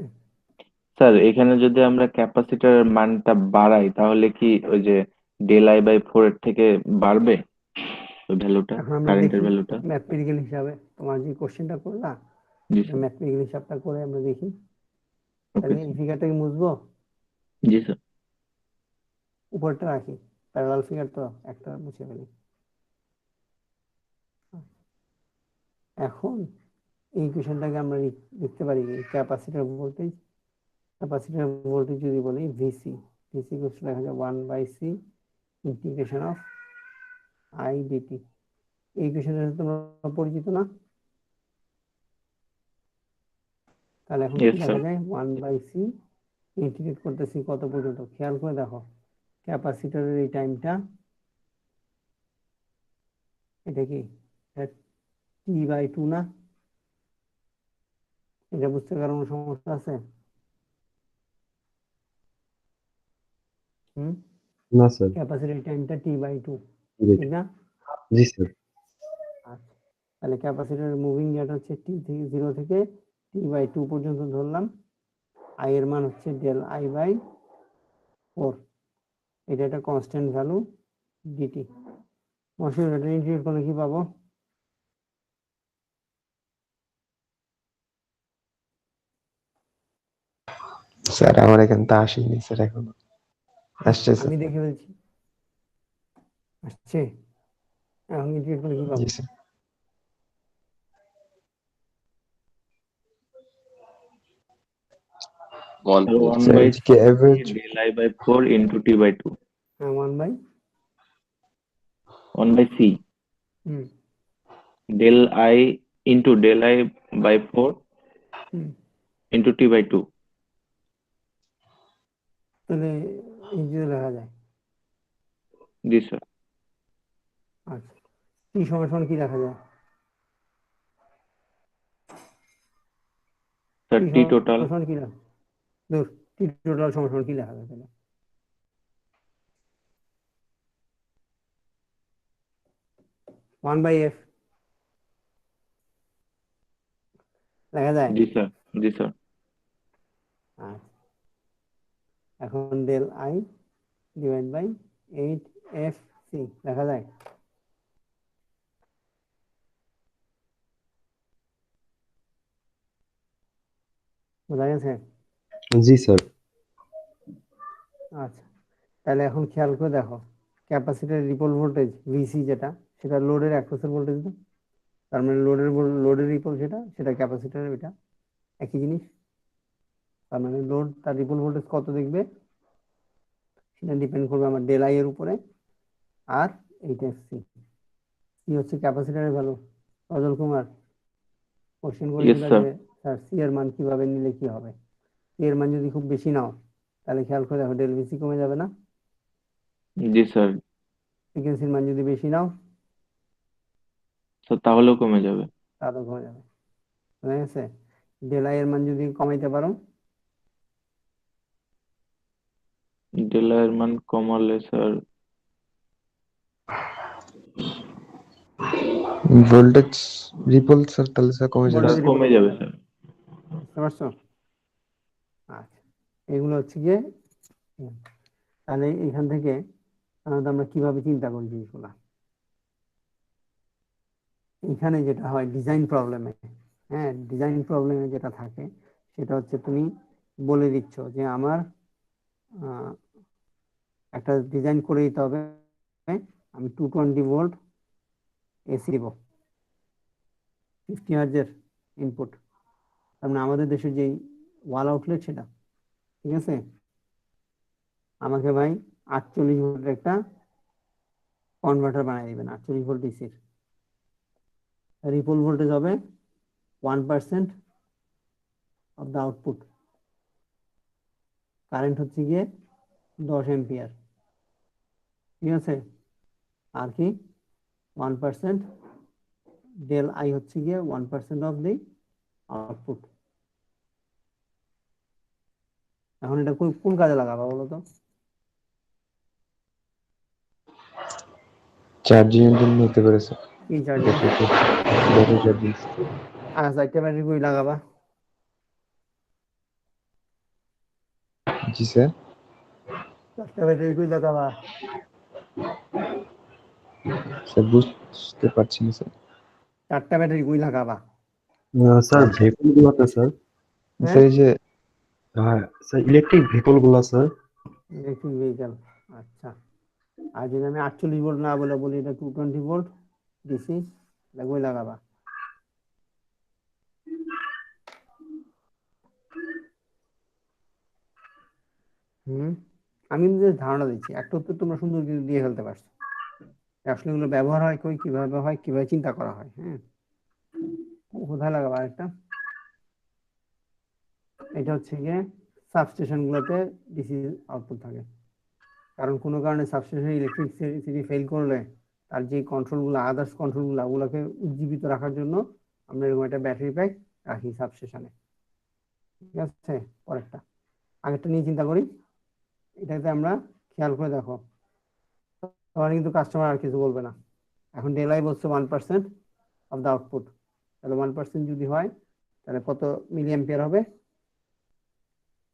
E: স্যার এখানে যদি আমরা ক্যাপাসিটরের মানটা বাড়াই তাহলে কি ওই যে ডেল আই বাই 4 এর থেকে বাড়বে ওই ভ্যালুটা,
A: এখন আমরা
E: কারেন্টের
A: দেখি
E: ভ্যালুটা?
A: ম্যাথমেটিক্যাল হিসাবে, তোমার যে কোশ্চেনটা করলা
E: জি স্যার।
A: ম্যাথমেটিক্যাল হিসাবটা করে আমরা দেখি।
E: ওকে
A: তাহলে এই ফিগারটাকে মুছবো,
E: জি স্যার।
A: উপরটা রাখি, প্যারালাল ফিগার তো একটা মুছে ফেলি। এখন এই ইকুয়েশনটাকে আমরা লিখতে পারি ক্যাপাসিটর ভোল্টেজ যদি বলি ভিসি, ভিসি ইকুয়াল লেখা যায় 1/c integration of I DT. এই ইকুয়েশনের সাথে তোমরা পরিচিত না? তাহলে এখন কি
E: ইয়েস
A: লেখা
E: স্যার।
A: যায়, 1/c ইন্টিগ্রেট করতেছি কত পর্যন্ত, খেয়াল করে দেখো ক্যাপাসিটরের এই টাইমটা, এটা কি T/2 না? এটা বুঝতে কারণ সমস্যা আছে?
F: না স্যার।
A: ক্যাপাসিটর টাইমটা T/2, ঠিক না?
F: জি স্যার।
A: আচ্ছা, তাহলে ক্যাপাসিটরের মুভিং রেট হচ্ছে T থেকে 0 থেকে T/2 পর্যন্ত ধরলাম, আই এর মান হচ্ছে ডেল আই বাই 4, এটা একটা কনস্ট্যান্ট ভ্যালু ডিটি। মশিউর এটা ইন্টিগ্রেট করলে কি পাবো?
F: স্যার আমার এখানে তো আসেনি স্যার এখনো। আসছে স্যার।
A: আমি দেখে ফেলছি, আসছে। এখন ইন্টিগ্রেট করলে কি পাবো?
F: জি sir.
B: One
E: sir 1
F: sir
E: by
F: এটা কি average?
E: Del I by 4 into T by 2।
A: হ্যাঁ 1/,
E: 1 by C
A: hmm
E: del I into del I by 4
A: hmm,
E: into T by 2।
A: তাহলে এই যে লেখা যায়।
E: জি স্যার।
A: আচ্ছা, টি সমান কি লেখা যায়?
E: Sir T total.
A: সমান কি লেখা, দূর, টি টোটাল সমান কি লেখা যায় তাহলে? 1/f লেখা যায়।
E: জি স্যার। জি স্যার।
A: আচ্ছা, এখন del I divide by 8fc লেখা যায়। বোঝা গেছে।
F: জি স্যার।
A: আচ্ছা, তাহলে এখন খেয়াল করে দেখো, ক্যাপাসিটরের রিপল ভোল্টেজ ভিসি যেটা, সেটা লোডের অ্যাক্রসের ভোল্টেজ না, তার মানে লোডের রিপল সেটা ক্যাপাসিটরের এটা একই জিনিস। তার মানে লোড তার রিপল ভোল্টেজ কত দেখবে, সেটা ডিপেন্ড করবে আমার ডেল আই এর উপরে, আর এইটা সি। সি হচ্ছে ক্যাপাসিটরের ভ্যালু। অজল কুমার কোশ্চেন
E: ইয়েস
A: করেছিল
E: স্যার।
A: যে স্যার সি এর মান কিভাবে নিলে কি হবে। সি এর মান যদি খুব বেশি নাও, তাহলে খেয়াল করে দেখো ডেল ভিসি কমে যাবে না।
E: জি স্যার।
A: ফ্রিকোয়েন্সির মান যদি বেশি নাও,
E: স্যার তাহলেও কমে যাবে।
A: তাহলে কমে যাবে। বুঝা গেছে? ডেল আই এর মান যদি কমাইতে পারো,
E: ডেল এর মান কমালে স্যার
F: ভোল্টেজ রিপল স্যার তাহলে স্যার কমে যাবে
A: ভোল্টেজ
F: স্যার।
E: কমে যাবে স্যার।
A: বুঝতে পারছো? আচ্ছা, এগুলো হচ্ছে গিয়ে তাহলে এখান থেকে আমরা কিভাবে চিন্তা করি জিনিসগুলা। এখানে যেটা হয় ডিজাইন প্রবলেমে, হ্যাঁ ডিজাইন প্রবলেমে যেটা থাকে সেটা হচ্ছে তুমি বলে দিচ্ছ যে আমার একটা ডিজাইন করে দিতে হবে, আমি 220 ভোল্ট এসি দিব, 50 হার্জের ইনপুট। তার মানে আমাদের দেশের যেই ওয়াল আউটলেট সেটা, ঠিক আছে, আমাকে ভাই 48 ভোল্টের একটা কনভার্টার বানিয়ে দিবেন, 48 ভোল্ট ডিসির। রিপল ভোল্টেজ হবে 1% অফ দ্য আউটপুট, কারেন্ট হচ্ছে গিয়ে 10 এম্পিয়ার, ঠিক আছে, আর কি 1% ডেল আই হচ্ছে গিয়ে 1% অফ দি আউটপুট। এখন এটা কোন কাজে লাগাবো বলো তো?
F: চার্জিং এর জন্য হতে পারে স্যার।
A: কি চার্জিং?
F: Battery charging.
A: আচ্ছা, একটা ব্যাটারি কই লাগাবা?
F: জি স্যার।
A: একটা ব্যাটারি কই লাগাবা?
F: স্যার বুঝতে পারছি না স্যার।
A: চারটা ব্যাটারি কই লাগাবা?
H: স্যার ভেহিকল গুলাতে স্যার।
A: হ্যাঁ,
F: স্যার এই যে
H: হ্যাঁ স্যার ইলেকট্রিক ভেহিকল গুলা স্যার।
A: Electric vehicle. আচ্ছা, আর যদি আমি 48 ভোল্ট না বলে বলি এটা 220 ভোল্ট ডিসি, এটা কই লাগাবা? আমি যে ধারণা দিচ্ছি, একটা উত্তর তোমরা সুন্দর কিছু দিয়ে ফেলতে পারছো। আসলে এগুলো ব্যবহার হয় কই, কিভাবে চিন্তা করা হয়, হ্যাঁ। কোথায় লাগাবো আরেকটা? এটা হচ্ছে গিয়ে সাবস্টেশন গুলোতে ডিসি আউটপুট থাকে, কারণ কোনো কারণে সাবস্টেশন ইলেকট্রিসিটি ফেল করলে তার যে কন্ট্রোলগুলো, আদার্স কন্ট্রোলগুলো, ওগুলোকে উজ্জীবিত রাখার জন্য আমরা এরকম একটা ব্যাটারি প্যাক রাখি সাবস্টেশনে, ঠিক আছে। পরেরটা, আগেরটা নিয়ে চিন্তা করি। এটাতে আমরা খেয়াল করে দেখো, তোমার কিন্তু কাস্টমার আর কিছু বলবে না। এখন ডেলাই বলছে 1% অফ দ্য আউটপুট, তাহলে 1% যদি হয় তাহলে কত মিলি অ্যাম্পিয়ার হবে?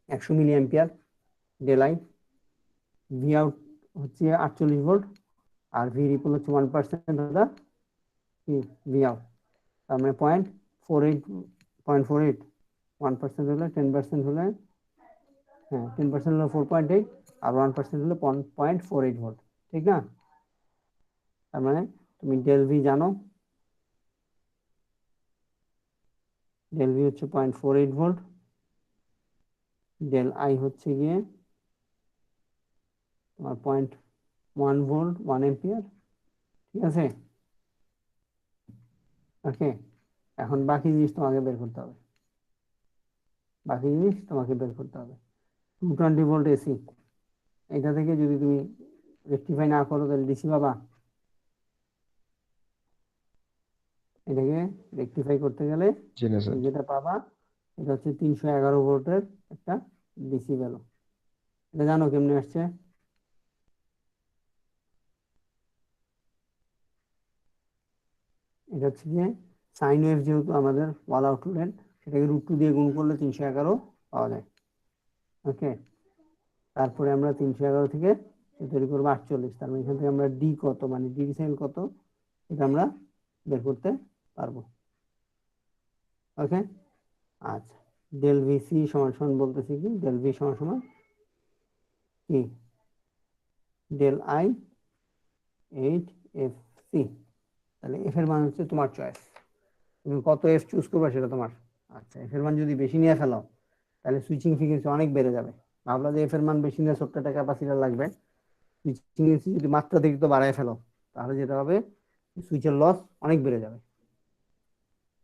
A: 100 মিলি অ্যাম্পিয়ার ডেলাই। ভি আউট হচ্ছে 48 ভোল্ট, আর ভি রিপল হচ্ছে 1% অফ দ্য ভি আউট, তার মানে 0.48 1% হলে 10% হলে, হ্যাঁ 10% হলে 4.8, আর 1% হলে 0.48 ভোল্ট, ঠিক না? তার মানে তুমি ডেল ভি জানো, ডেল ভি হচ্ছে 0.48 ভোল্ট, ডেল আই হচ্ছে গিয়ে তোমার 0.1 ভোল্ট 1 এম্পিয়ার, ঠিক আছে। ওকে, এখন বাকি জিনিস তোমাকে বের করতে হবে, 220 ভোল্ট এসি, এটা থেকে যদি তুমি রেকটিফাই না করো তাহলে ডিসি পাবা। এটাকে রেকটিফাই করতে গেলে
F: জি না স্যার।
A: যেটা পাবা এটা হচ্ছে 311 ভোল্টের একটা ডিসি ভ্যালু। এটা জানো কেমনে আসছে? এটা হচ্ছে গিয়ে সাইন ওয়েভ, যেহেতু আমাদের ওয়াল আউটলেট, সেটাকে √2 দিয়ে গুণ করলে 311 পাওয়া যায়। ওকে, তারপরে আমরা 311 থেকে তৈরি করবো 48, তার মানে এখান থেকে আমরা ডি কত, মানে ডি সেল কত, এটা আমরা বের করতে পারবো। ওকে, আচ্ছা, ডেল ভিসি সমান সমান বলতেছি কি, ডেল ভি সমান সমান কি ডেল আই 8 এফ সি, তাহলে এফ এর মান হচ্ছে তোমার চয়েস, তুমি কত এফ চুজ করবে সেটা তোমার। আচ্ছা, এফ এর মান যদি বেশি নিয়ে ফেলো তাহলে সুইচিং ফ্রিকোয়েন্সি অনেক বেড়ে যাবে। ভাবলা যে এফ এর মান বেশি নিয়ে ছোট্ট একটা ক্যাপাসিটার লাগবে, সুইচিং ফ্রিকোয়েন্সি যদি মাত্রাতিরিক্ত বাড়ায় ফেলো তাহলে যেটা হবে সুইচের লস অনেক বেড়ে যাবে।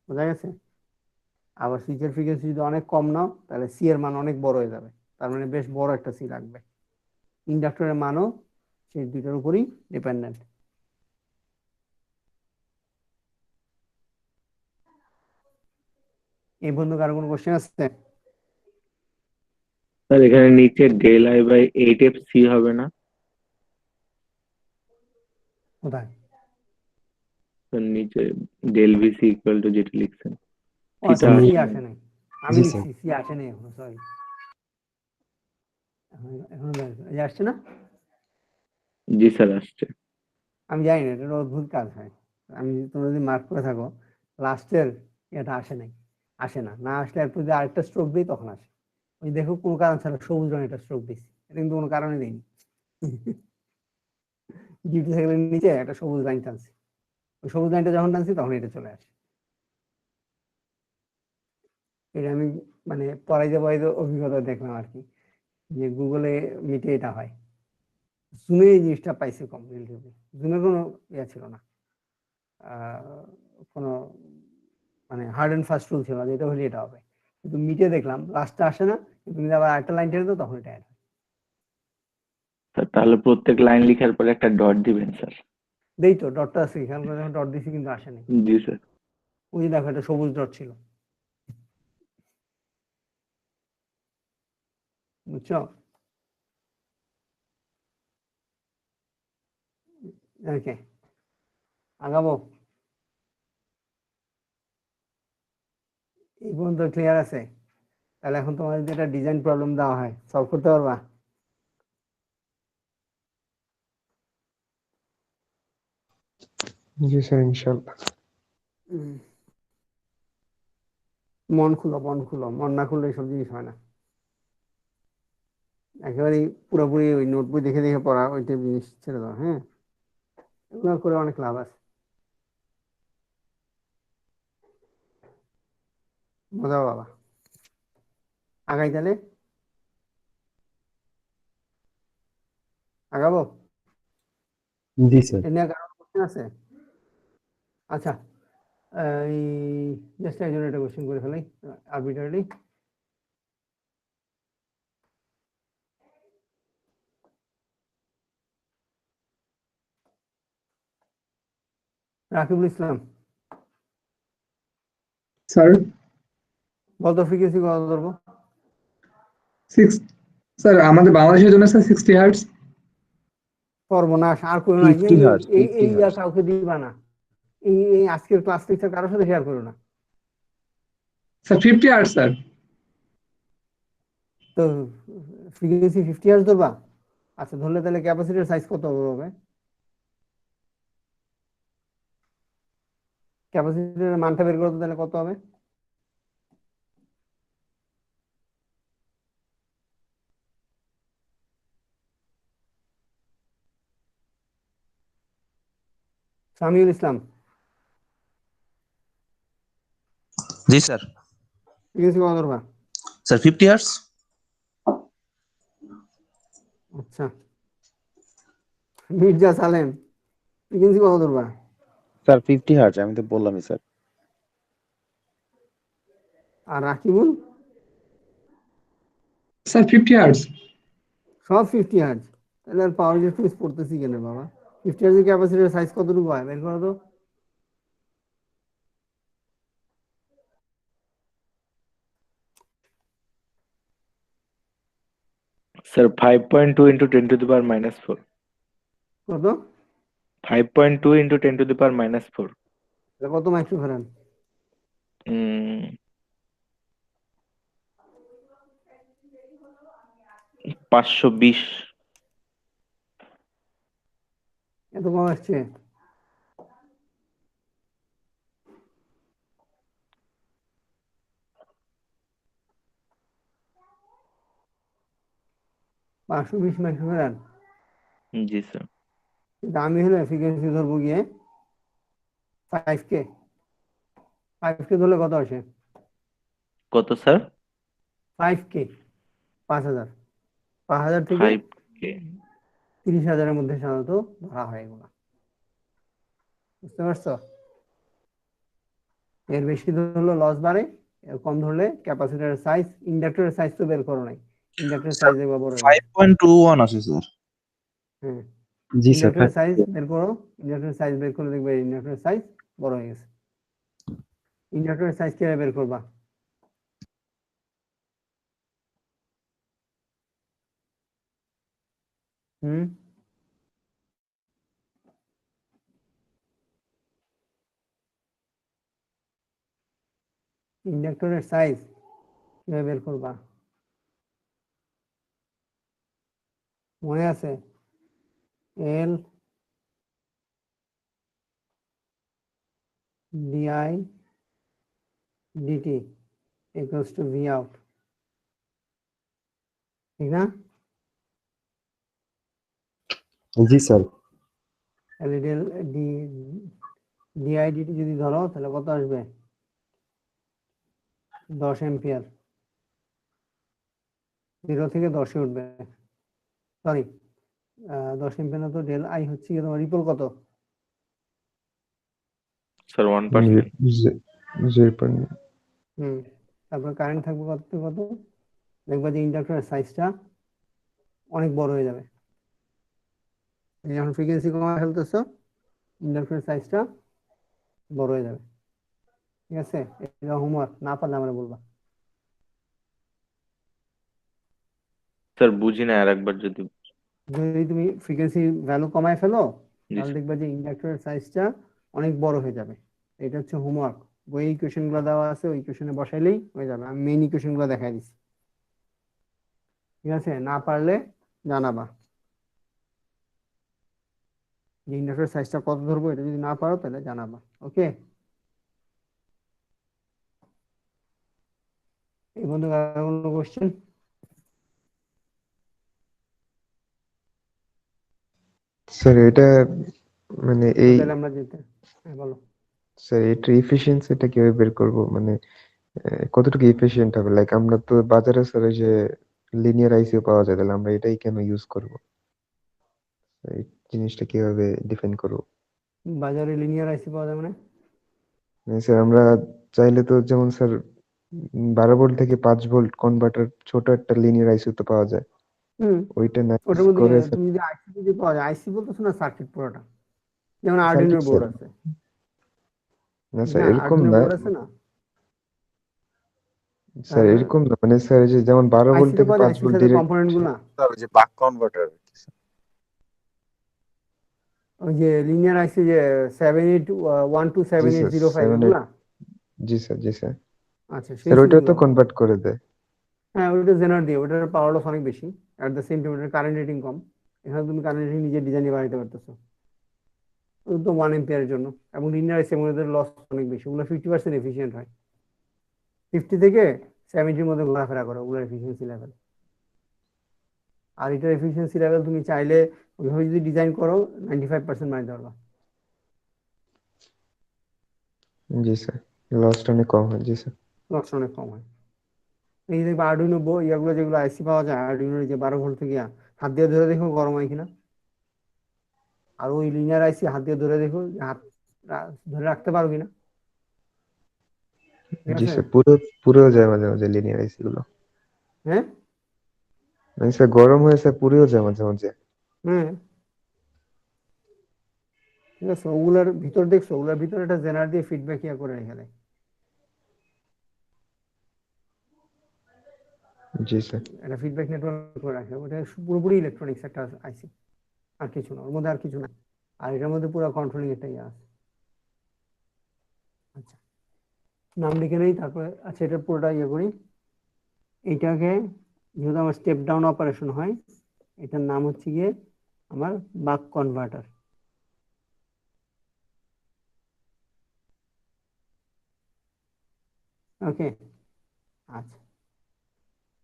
A: বোঝা গেছে? আবার সুইচের ফ্রিকোয়েন্সি যদি অনেক কম নাও তাহলে সি এর মান অনেক বড় হয়ে যাবে, তার মানে বেশ বড় একটা সি লাগবে। ইন্ডাক্টরের মানও সেই দুইটার উপরই ডিপেন্ডেন্ট। এই বন্ধু কারো কোনো কোশ্চেন আছে?
E: স্যার এখানে নিচে del I by 8 F C হবে না?
A: কোথায়?
E: স্যার নিচে del V C equal to যেটা লিখছেন,
A: ও
E: থিটা
A: আচ্ছা, সি
E: আসে
A: আসে
E: না।
A: নাই, আমি
F: জি স্যার।
A: লিখছি সি আসে নাই এখনো, সরি। এখনো এই যে আসছে না,
E: জি স্যার আসছে।
A: আমি জানি না, এটা একটা অদ্ভুত কাজ হয়। আমি তোমরা যদি মার্ক করে থাকো লাস্টের এটা আসে নাই, আসে না, না আসলে একটু যদি আরেকটা স্ট্রোক দিই তখন আসে। ওই দেখো কোনো কারণ ছাড়া সবুজ রঙের একটা স্ট্রোক দিচ্ছি, এটা কিন্তু কোনো কারণে দিইনি। ডিউটি সাইকেলের নিচে একটা সবুজ লাইন টানছি, ওই সবুজ লাইনটা যখন টানছি তখন এটা চলে আসে। এটা আমি মানে পড়াইতে পড়াইতে অভিজ্ঞতা দেখলাম আর কি, যে গুগলে মিটে এটা হয়। জুমে এই জিনিসটা পাইছে কম, রিলেটিভলি জুমে কোনো ইয়ে ছিল না, কোনো মানে হার্ড অ্যান্ড ফাস্ট রুল ছিল না যেটা হলে এটা হবে, কিন্তু মিটে দেখলাম লাস্টটা আসে না, কিন্তু তুমি আবার একটা লাইন টেনে দাও তখন এটা অ্যাড হয়।
E: স্যার তাহলে প্রত্যেক লাইন লেখার পরে একটা ডট দিবেন স্যার।
A: দেই তো ডটটা আছে, খেয়াল করে যখন ডট দিছি কিন্তু আসে নাই।
E: জি স্যার।
A: ওই যে দেখো একটা সবুজ ডট ছিল, বুঝছো? ওকে, আগাবো? এই পর্যন্ত ক্লিয়ার আছে? তাহলে এখন তোমাদের যদি একটা ডিজাইন প্রবলেম দেওয়া হয় সলভ করতে পারবা?
F: জি স্যার, ইনশাল্লাহ।
A: মন খুলো, মন খুলো, মন না খুললে সব জিনিস হয় না। একেবারেই পুরোপুরি ওই নোট বই দেখে দেখে পড়া ওই টাইপ জিনিস ছেড়ে দাও, হ্যাঁ? এগুলো করে অনেক লাভ আছে, মজা বাবা। আগাই তাহলে, আগাবো?
H: জি স্যার।
A: এ নিয়ে কারো কোশ্চেন আছে? আচ্ছা, এই জাস্ট একজন একটা কোশ্চেন করে ফেলাই আরবিট্রারলি। রাকিবুল ইসলাম,
I: স্যার
A: বলতো ফ্রিকোয়েন্সি কত ধরবো?
I: সিক্স স্যার আমাদের বাংলাদেশের জন্য স্যার 60 হার্টজ।
A: সর্বনাশ, আর করো না,
G: 50 হার্টজ,
A: এই
G: 50
A: এই
G: হার্টজ।
A: কাউকে দিবা না, এই আজকের ক্লাস টিচার কারোর সাথে শেয়ার করো না।
I: Sir 50 hertz sir.
A: তো ফ্রিকোয়েন্সি 50 হার্জ ধরবা? আচ্ছা, ধরলে তাহলে ক্যাপাসিটির সাইজ কত হবে? ক্যাপাসিটির মানটা বের করতে তাহলে কত হবে? সামিউল ইসলাম,
J: জি স্যার।
A: ফ্রিকোয়েন্সি কত ধরবা?
J: Sir 50 hertz.
A: আচ্ছা, মির্জা সালেম, ফ্রিকোয়েন্সি কত ধরবা?
G: স্যার 50 হার্টজ, আমি তো বললামই স্যার।
A: আর রাকিবুল?
I: Sir 50 hertz.
A: সব 50 হার্জ? তাহলে আর পাওয়ার ডিফারেন্স পড়তেছি কেন বাবা? 50 হার্জের ক্যাপাসিটির সাইজ কতটুকু হয় বের করো তো।
E: Sir 5.2 into 10⁻⁻4।
A: কত?
E: 5.2 ইন্টু 10⁻⁻4।
A: তাহলে কত মাইক্রোফ্যারাড?
E: 520।
A: এত কম আসছে? 520 মাইক্রোফ্যারাড।
E: জি স্যার।
A: কিন্তু আমি হলো ফ্রিকোয়েন্সি ধরবো গিয়ে 5K। 5K ধরলে কত আসে?
E: কত স্যার?
A: 5K, 5000। 5000 থেকে
E: 5K।
A: 30,000-এর মধ্যে সাধারণত ধরা হয় এগুলো, বুঝতে পারছো? এর বেশি ধরলে লস বাড়ে, এর কম ধরলে ক্যাপাসিটরের সাইজ, ইন্ডাক্টরের সাইজ তো বের করো নাই, ইন্ডাক্টরের সাইজ দেখবা বড় হয়ে গেছে।
J: 5.21 আছে স্যার।
A: হ্যাঁ,
H: জি স্যার।
A: ইন্ডাক্টরের সাইজ বের করো, ইন্ডাক্টরের সাইজ বের করলে দেখবে ইন্ডাক্টরের সাইজ বড় হয়ে গেছে। ইন্ডাক্টরের সাইজ কিভাবে বের করবা? হুম, ইন্ডাক্টরের সাইজ কিভাবে বের করবা মনে আছে? L D I D T equals to V out, ঠিক না?
H: জি sir.
A: LED D D I D T যদি ধরো তাহলে কত আসবে? 10 এম্পিয়ার। 0 থেকে 10-এ উঠবে, সরি 10 এম্পিয়ার না তো, ডেল আই হচ্ছে কি তোমার রিপল কত?
E: স্যার 1%।
F: 0.9।
A: হুম, তারপর কারেন্ট থাকবে কত থেকে কত? দেখবা যে ইন্ডাক্টরের সাইজটা অনেক বড় হয়ে যাবে। এই যখন ফ্রিকোয়েন্সি কমায় ফেলতেছো, ইন্ডাক্টরের সাইজটা বড় হয়ে যাবে, ঠিক আছে? এটা হোমওয়ার্ক, না পারলে আমরা বলবা।
E: স্যার বুঝি না, আরেকবার যদি।
A: যদি তুমি ফ্রিকোয়েন্সি ভ্যালু কমায় ফেলো
E: জি
A: তাহলে
E: স্যার।
A: দেখবা যে ইন্ডাক্টরের সাইজটা অনেক বড় হয়ে যাবে। এটা হচ্ছে হোমওয়ার্ক, বই ইকুয়েশন গুলো দেওয়া আছে, ওই ইকুয়েশনে বসাইলেই হয়ে যাবে। আমি মেইন ইকুয়েশন গুলো দেখাই দিচ্ছি, ঠিক আছে? না পারলে জানাবা যে ইন্ডাক্টরের সাইজটা কত ধরবো, এটা যদি না পারো তাহলে জানাবা, ওকে? এই বন্ধু আর কোনো কোশ্চেন?
F: স্যার এটা মানে এই
A: তাহলে আমরা যেতে, হ্যাঁ বলো।
F: স্যার এটার এফিসিয়েন্সিটা কিভাবে বের করব, মানে কতটুকু এফিশিয়েন্ট হবে? লাইক আমরা তো বাজারে স্যার ওই যে লিনিয়ার আইসিও পাওয়া যায়, তাহলে আমরা এটাই কেন ইউজ করব? এই জিনিসটা কিভাবে ডিফাইন করব?
A: বাজারে লিনিয়ার আইসি পাওয়া যাবে না?
F: স্যার আমরা চাইলে তো, যেমন স্যার 12 ভোল্ট থেকে 5 ভোল্ট কনভার্টার ছোট একটা লিনিয়ার আইসি তো পাওয়া যায়,
A: হুম,
F: ওইটা না
A: ওটার
F: use
A: মধ্যে
F: করে স্যার।
A: তুমি যদি আইসি যদি পাওয়া যায়, আইসি বলতেছো না সার্কিট পুরোটা, যেমন
F: সার্কিট
A: আরডুইনোর বোর্ড
F: স্যার,
A: আছে।
F: না স্যার
A: না,
F: এরকম
A: আরডুইনো
F: না
A: বোর্ড আছে না,
F: স্যার, এরকম না, মানে স্যার এই যে যেমন 12 ভোল্ট
A: আইসিতে
F: থেকে
A: পাওয়া যায়,
F: 5
A: আইসির
F: ভোল্ট
A: সাথে
F: ডিরেক্ট।
A: কম্পোনেন্ট গুলা,
G: স্যার ওই যে বাক কনভার্টার।
A: ওই যে লিনিয়ার আইসি যে
F: জি স্যার
A: 78127805
F: 7 8।
A: এগুলা।
F: জি স্যার, জি স্যার।
A: আচ্ছা, সেই
F: স্যার ওইটাও তো
A: সিরিজগুলো পাওয়া
F: কনভার্ট
A: যায়।
F: করে দেয়।
A: হ্যাঁ, ওইটা জেনার দিয়ে, ওটার পাওয়ার লস অনেক বেশি, অ্যাট দ্য সেম টাইম ওটার কারেন্ট রেটিং কম। এখানে তুমি কারেন্ট রেটিং নিজের ডিজাইনে বাড়াতে পারতেছো, ওটা তো 1 এম্পিয়ারের জন্য। এবং লিনিয়ার আইসি ওদের লস অনেক বেশি, ওগুলো 50% এফিসিয়েন্ট হয়, 50 থেকে 70-র মধ্যে ঘোরাফেরা করে ওগুলোর এফিসিয়েন্সি লেভেল। আর এটার এফিসিয়েন্সি লেভেল তুমি চাইলে ওইভাবে যদি ডিজাইন করো 95% মারতে পারবা।
F: জি স্যার, লসটা অনেক কম হয়। জি স্যার।
A: লস অনেক কম হয়। এই দেখবে আরডুইনো ইয়াগুলো যেগুলো আইসি পাওয়া যায়, আরডুইনোর যে 12 ভোল্ট থেকে হাত দিয়ে ধরে দেখো গরম হয় কিনা। আর ওই লিনিয়ার আইসি হাত দিয়ে ধরে দেখো যে হাত ধরে রাখতে পারো কিনা, ঠিক
F: জি
A: আছে?
F: স্যার, পুরো পুরো যায় মাঝে মাঝে লিনিয়ার আইসি গুলো।
A: হ্যাঁ,
F: মানে স্যার গরম হয়ে স্যার পুড়েও যায় মাঝে মাঝে।
A: হ্যাঁ, ঠিক আছে। ওগুলার ভিতর দেখছো, ওগুলার ভিতরে একটা জেনার দিয়ে ফিডব্যাক ইয়া করে রেখে দেয়,
F: জি স্যার।
A: একটা ফিডব্যাক নেটওয়ার্ক করে রাখে। ওটা পুরোপুরি ইলেকট্রনিক্স একটা আইসি, আর কিছু না, ওর মধ্যে আর কিছু না। আর এটার মধ্যে পুরো কন্ট্রোলিং একটা ইয়ে আছে। আচ্ছা, নাম লিখে নেই, তারপরে আচ্ছা এটা পুরোটা ইয়ে করি। এইটাকে যেহেতু আমার স্টেপ ডাউন অপারেশন হয়, এটার নাম হচ্ছে গিয়ে আমার বাক কনভার্টার। ওকে, আচ্ছা,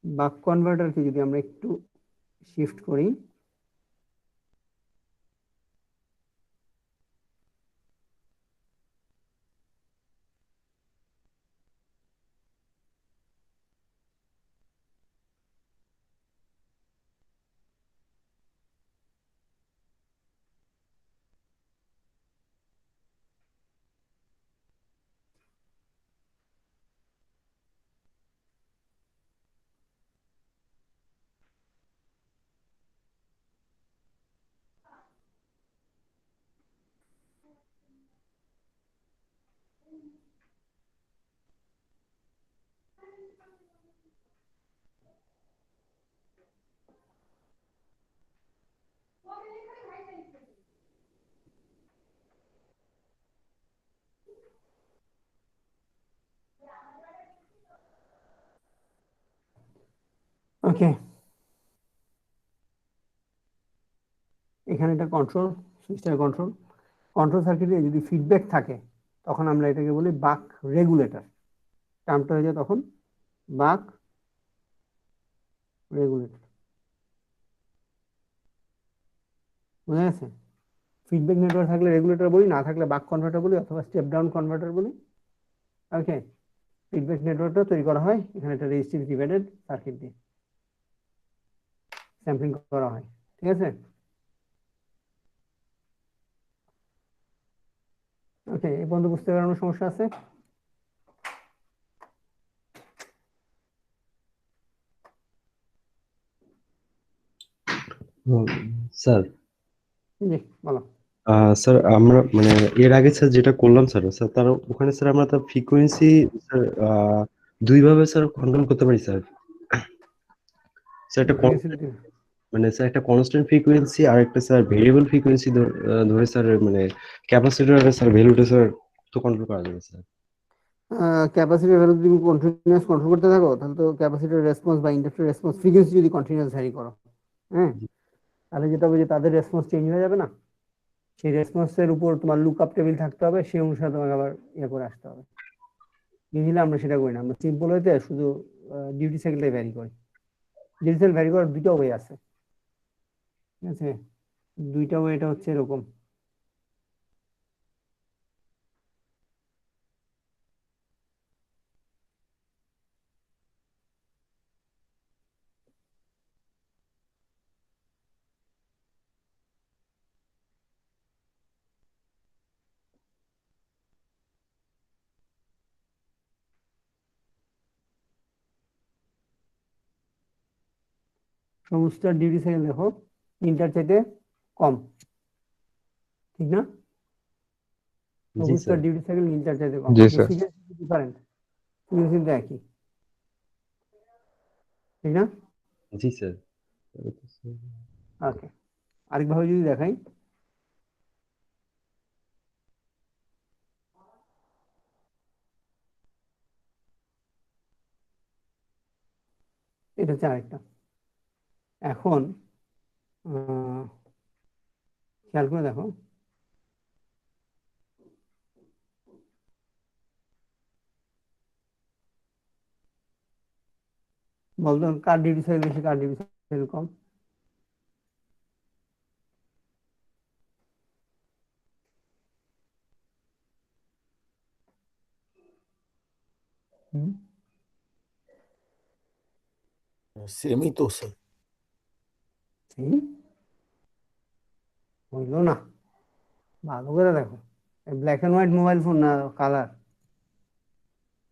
A: বাক কনভার্টারকে যদি আমরা একটু শিফট করি, ওকে। এখানে এটা কন্ট্রোল, সুইচটার কন্ট্রোল। কন্ট্রোল সার্কিটে যদি ফিডব্যাক থাকে তখন আমরা এটাকে বলি বাক রেগুলেটর। টার্মটা হয়ে যায় তখন বাক রেগুলেটর। বুঝা গেছে? ফিডব্যাক নেটওয়ার্ক থাকলে রেগুলেটর বলি, না থাকলে বাক কনভার্টার বলি অথবা স্টেপ ডাউন কনভার্টার বলি। ওকে, ফিডব্যাক নেটওয়ার্কটা তৈরি করা হয় এখানে একটা রেজিস্টিভ ডিভাইডেড সার্কিট দিয়ে স্যাম্পলিং করা হয়। ঠিক আছে? ওকে, এই পর্যন্ত বুঝতে পারার সমস্যা আছে?
H: স্যার
A: জি বলো।
H: স্যার আমরা মানে এর আগে স্যার যেটা করলাম স্যার স্যার তার ওখানে স্যার আমরা তার ফ্রিকোয়েন্সি স্যার দুইভাবে স্যার কন্ট্রোল করতে পারি স্যার। স্যার একটা মানে স্যার একটা কনস্ট্যান্ট ফ্রিকোয়েন্সি আর একটা স্যার ভেরিয়েবল ফ্রিকোয়েন্সি ধরে স্যার মানে ক্যাপাসিটরের স্যার ভ্যালুটা স্যার তো কন্ট্রোল করা যাবে স্যার।
A: ক্যাপাসিটর ভ্যালু যদি কন্টিনিউয়াস কন্ট্রোল করতে থাকো তাহলে তো ক্যাপাসিটর রেসপন্স বা ইন্ডাক্টর রেসপন্স ফ্রিকোয়েন্সি যদি কন্টিনিউয়াস ভ্যারি করো, হ্যাঁ, তাহলে যেটা হবে যে তাদের রেসপন্স চেঞ্জ হয়ে যাবে না? সেই রেসপন্সের উপর তোমার লুক আপ টেবিল থাকতে হবে, সেই অনুসারে তোমাকে আবার ইয়ে করে আসতে হবে। ইউজুয়ালি আমরা সেটা করি না, আমরা সিম্পল হইতে শুধু ডিউটি সাইকেলটাই ভ্যারি করি। ডিউটি সাইকেল ভ্যারি করার দুইটা ওয়ে আছে, ঠিক আছে? দুইটা ওয়ে, এটা হচ্ছে এরকম। সবুজটার ডিউটি সাইকেল দেখো তিনটার চাইতে কম, ঠিক না? সবুজটার ডিউটি সাইকেল তিনটার চাইতে কম,
F: জি স্যার।
A: ডিফারেন্ট, কিন্তু একই, ঠিক না?
H: জি স্যার।
A: ওকে, আরেকভাবে যদি দেখাই, এটা হচ্ছে আরেকটা। এখন খেয়াল করে দেখো, বলতো কার ডিউটি সাইকেল বেশি, কার ডিউটি সাইকেল কম?
D: সেমই তো স্যার।
A: হইলো না, ভালো করে দেখো, black and white mobile phone না কালার,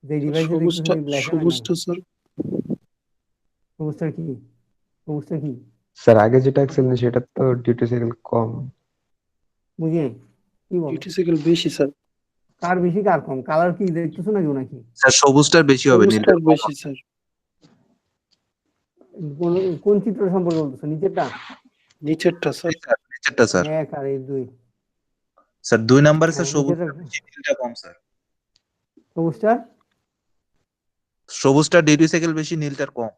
A: যে ডিভাইসে দেখতেছো ব্ল্যাক এন্ড হোয়াইট।
B: স্যার
A: সবুজটা কি? সবুজটা কি?
F: স্যার আগে যেটা ছিল সেটা তো ডিউটি সাইকেল কম।
A: বুঝি নাই, কি বলো?
B: ডিউটি সাইকেল বেশি স্যার।
A: কার বেশি কার কম? কালার কি দেখতেছো নাকি নাকি?
J: স্যার সবুজটার বেশি হবে, নীলটার
B: সবুজটার বেশি স্যার।
A: কোন চিত্র সম্পর্কে বলতেছো? নিচেরটা?
B: নিচেরটা স্যার।
J: নিচেরটা স্যার।
A: এক আর এই দুই।
J: স্যার 2 নম্বরে স্যার
A: হ্যাঁ,
J: সবুজটার
A: নিচেরটা
J: বেশি, নীলটা কম স্যার।
A: সবুজটার?
J: সবুজটার ডিউটি সাইকেল বেশি, নীলটার কম।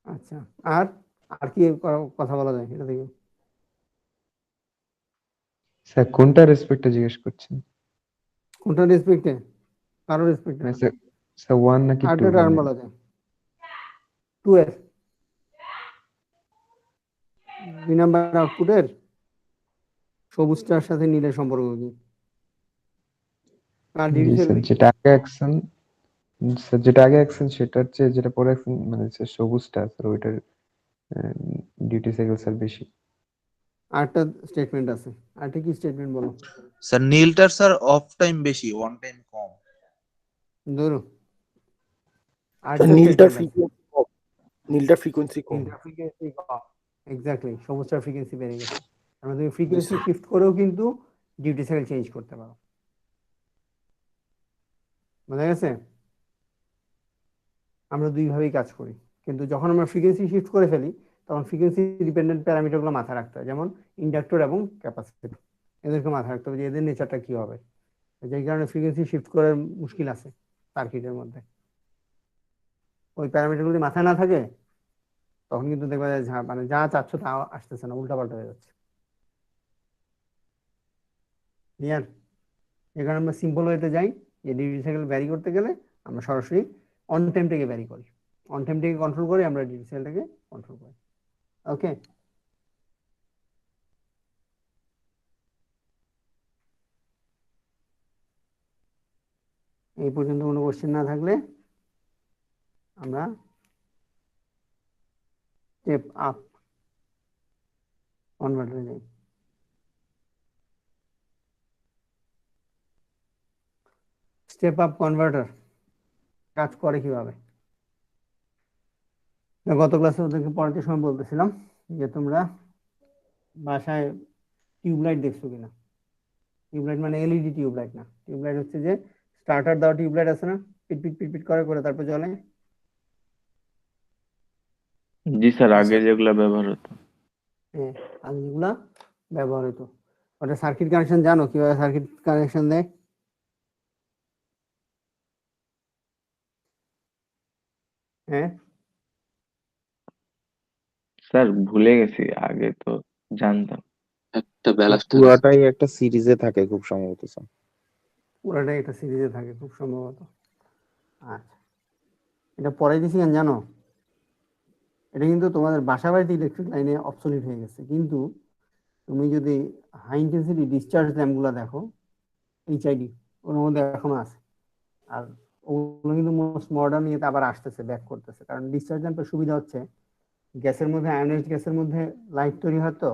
A: আচ্ছা, আর আর কি কথা বলা যায় এটা থেকে?
F: স্যার কোনটা রেসপেক্টে জিজ্ঞেস করছেন?
A: কোনটা রেসপেক্টে? কারো রেসপেক্টে না।
F: স্যার স্যার 1 নাকি 2
A: আরেকটা টার্ম
F: মানে
A: বলা যায় 2 এর। 2 নাম্বার আউটপুটের সবুজটার সাথে নীলের সম্পর্ক কি? আর
F: জি
A: ডিউটি
F: স্যার, যেটা আগে অ্যাকশন সেটা হচ্ছে, যেটা পরে অ্যাকশন মানে স্যার সবুজটা স্যার ওইটার ডিউটি সাইকেল স্যার বেশি।
A: আরেকটা স্টেটমেন্ট আছে, আরেকটা কি স্টেটমেন্ট বলো?
J: স্যার নীলটার স্যার অফ টাইম বেশি, অন টাইম কম।
A: ধরো
D: স্যার
A: আরেকটা
D: নীলটার
A: স্টেটমেন্ট আছে,
D: ফ্রিকোয়েন্সি কম, নীলটার ফ্রিকোয়েন্সি কম।
A: নীলটার ফ্রিকোয়েন্সি কম, এক্স্যাক্টলি, সবুজটার ফ্রিকোয়েন্সি বেড়ে গেছে। আমরা তুমি ফ্রিকোয়েন্সি শিফট করেও কিন্তু ডিউটি সাইকেল চেঞ্জ করতে পারো। বোঝা গেছে? আমরা দুইভাবেই কাজ করি, কিন্তু যখন আমরা ফ্রিকোয়েন্সি শিফট করে ফেলি তখন ফ্রিকোয়েন্সি ডিপেন্ডেন্ট প্যারামিটারগুলো মাথায় রাখতে হয়, যেমন ইন্ডাক্টর এবং ক্যাপাসিটর, এদেরকে মাথায় রাখতে হবে যে এদের নেচারটা কি হবে। যেই কারণে ফ্রিকোয়েন্সি শিফট করার মুশকিল আছে সার্কিটের মধ্যে। ওই প্যারামিটারগুলো যদি মাথায় না থাকে তখন কিন্তু দেখবা যে মানে যা চাচ্ছ তা আসতেছে না, উল্টাপাল্টা হয়ে যাচ্ছে। ক্লিয়ার? এই কারণে আমরা সিম্পল ওয়েতে যাই, যে ডিউটি সাইকেল ভ্যারি করতে গেলে আমরা সরাসরি অন টাইমটাকে ভ্যারি করি, অন টাইমটাকে কন্ট্রোল করে আমরা ডিউটি সাইকেলটাকে কন্ট্রোল করি। ওকে, এই পর্যন্ত কোনো কোশ্চেন না থাকলে আমরা স্টেপ আপ কনভার্টারে যাই। স্টেপ আপ কনভার্টার কাজ করে কিভাবে? গত ক্লাসে ওদেরকে পড়াতে সময় বলতেছিলাম যে তোমরা বাসায় টিউবলাইট দেখছো কিনা। টিউবলাইট মানে এলইডি টিউবলাইট না, টিউবলাইট হচ্ছে যে স্টার্টার দেওয়া টিউবলাইট আছে না, পিটপিট পিটপিট করে করে তারপর জ্বলে।
E: জি স্যার, আগে যেগুলা ব্যবহার হতো।
A: হ্যাঁ, আর যেগুলা ব্যবহার হতো। ওটা সার্কিট কানেকশন জানো কিভাবে সার্কিট কানেকশন দেয়? হ্যাঁ,
E: স্যার ভুলে গেছি, আগে তো জানতাম।
B: একটা ব্যালাস্টার আছে।
G: পুরাটাই একটা সিরিজে থাকে খুব সম্ভবত স্যার।
A: পুরোটাই একটা সিরিজে থাকে খুব সম্ভবত। আচ্ছা, এটা পরে দিছি কেন জানো? এটা কিন্তু তোমাদের বাসা বাড়িতে ইলেকট্রিক লাইনে অবসলিট হয়ে গেছে, কিন্তু তুমি যদি হাই ইন্টেন্সিটি ডিসচার্জ ল্যাম্পগুলো দেখো, এইচআইডি, ওর মধ্যে এখনো আছে। আর ওগুলো কিন্তু মোস্ট মডার্ন ইয়েতে আবার আসতেছে, ব্যাক করতেছে, কারণ ডিসচার্জ ল্যাম্পের সুবিধা হচ্ছে গ্যাসের মধ্যে, আয়োনাইজড গ্যাসের মধ্যে লাইট তৈরি হয়, তো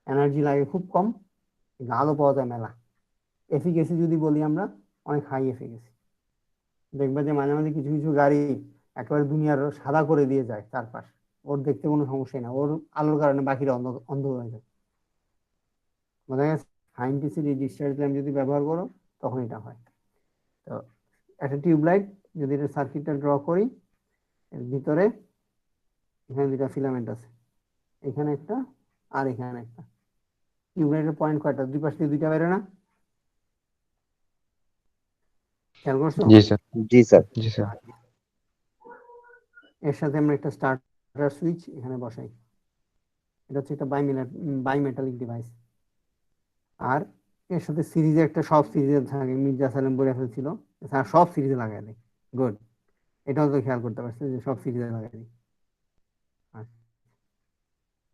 A: এনার্জি লাগে খুব কম, কিন্তু আলো পাওয়া যায় মেলা। এফিকেসি যদি বলি আমরা, অনেক হাই এফিকেসি। দেখবে যে মাঝে মাঝে কিছু কিছু গাড়ি একেবারে দুনিয়ার সাদা করে দিয়ে যায় চারপাশ, ওর দেখতে কোনো সমস্যাই না, ওর আলোর কারণে বাকিরা অন্ধ অন্ধ হয়ে যায়। বোঝা গেছে? হাই ইন্টেন্সিটি ডিসচার্জ ল্যাম্প যদি ব্যবহার করো তখন এটা হয়। তো একটা টিউবলাইট যদি এটা সার্কিটটা ড্র করি, এর ভিতরে এখানে দুটা ফিলামেন্ট আছে, এখানে একটা আর এখানে একটা। টিউবলাইটের পয়েন্ট কয়টা? দুই পাশ থেকে দুইটা বেরো না, খেয়াল করছো?
F: জি স্যার।
G: জি স্যার।
F: জি স্যার।
A: এর সাথে আমরা একটা স্টার্টার সুইচ এখানে বসাই, এটা হচ্ছে একটা বাইমেটালিক ডিভাইস। আর এর সাথে সিরিজে একটা, সব সিরিজে থাকে, মির্জা সালেম বলে ফেলছিল, স্যার সব সিরিজে লাগাই দেয়। গুড, এটাও তো খেয়াল করতে পারছে যে সব সিরিজে লাগাই দিই। আচ্ছা,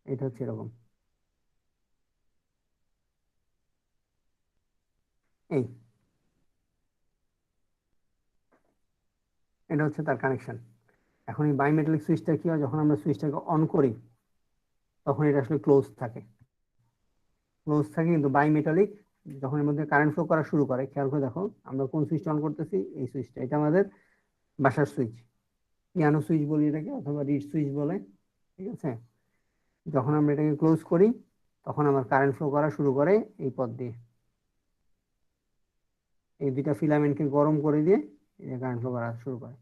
A: এটা হচ্ছে এরকম, এই এটা হচ্ছে তার কানেকশন। এখন এই বাইমেটালিক সুইচটা কি হয়, যখন আমরা সুইচটাকে অন করি তখন এটা আসলে ক্লোজ থাকে, ক্লোজ থাকে, কিন্তু বাইমেটালিক যখন এর মধ্যে কারেন্ট ফ্লো করা শুরু করে, খেয়াল করে দেখো আমরা কোন সুইচটা অন করতেছি, এই সুইচটা, এটা আমাদের বাসার সুইচ, পিয়ানো সুইচ বলি এটাকে, অথবা রিড সুইচ বলে, ঠিক আছে? যখন আমরা এটাকে ক্লোজ করি তখন আমার কারেন্ট ফ্লো করা শুরু করে এই পথ দিয়ে, এই দুইটা ফিলামেন্টকে গরম করে দিয়ে কারেন্ট ফ্লো করা শুরু করে।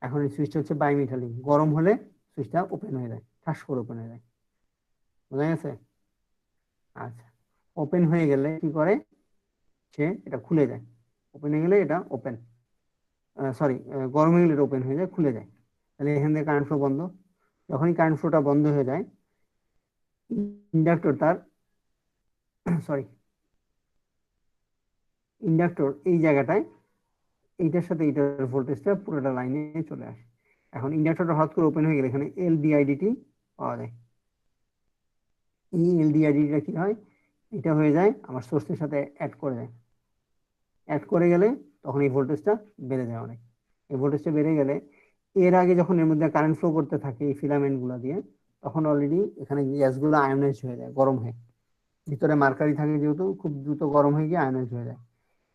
A: এখন এই সুইচটা হচ্ছে বাইমেটালিক, গরম হলে সুইচটা ওপেন হয়ে যায়, ঠাস করে ওপেন হয়ে যায়। বোঝা গেছে? আচ্ছা, ওপেন হয়ে গেলে কি করে, সে এটা খুলে যায়, ওপেন হয়ে গেলে এটা ওপেন, সরি, গরম হয়ে গেলে এটা ওপেন হয়ে যায়, খুলে যায়, তাহলে এখান থেকে কারেন্ট ফ্লো বন্ধ। যখনই কারেন্ট ফ্লোটা বন্ধ হয়ে যায়, ইন্ডাক্টর তার সরি ইন্ডাক্টর এই জায়গাটায়, এইটার সাথে এইটার ভোল্টেজটা পুরোটা লাইনে চলে আসে। এখন ইন্ডাক্টরটা হঠাৎ করে ওপেন হয়ে গেলে এখানে এলডিআইডিটি পাওয়া যায়, এই এলডিআইডিটা কি হয়, এটা হয়ে যায় আমার সোর্সের সাথে অ্যাড করে যায়। অ্যাড করে গেলে তখন এই ভোল্টেজটা বেড়ে যায় অনেক। এই ভোল্টেজটা বেড়ে গেলে এর আগে যখন এর মধ্যে কারেন্ট ফ্লো করতে থাকে এই ফিলামেন্ট গুলো দিয়ে, তখন অলরেডি এখানে গ্যাসগুলো আয়নাইজ হয়ে যায়, গরম হয়ে। ভিতরে মার্কারি থাকে যেহেতু, খুব দ্রুত গরম হয়ে গিয়ে আয়নাইজ হয়ে যায়।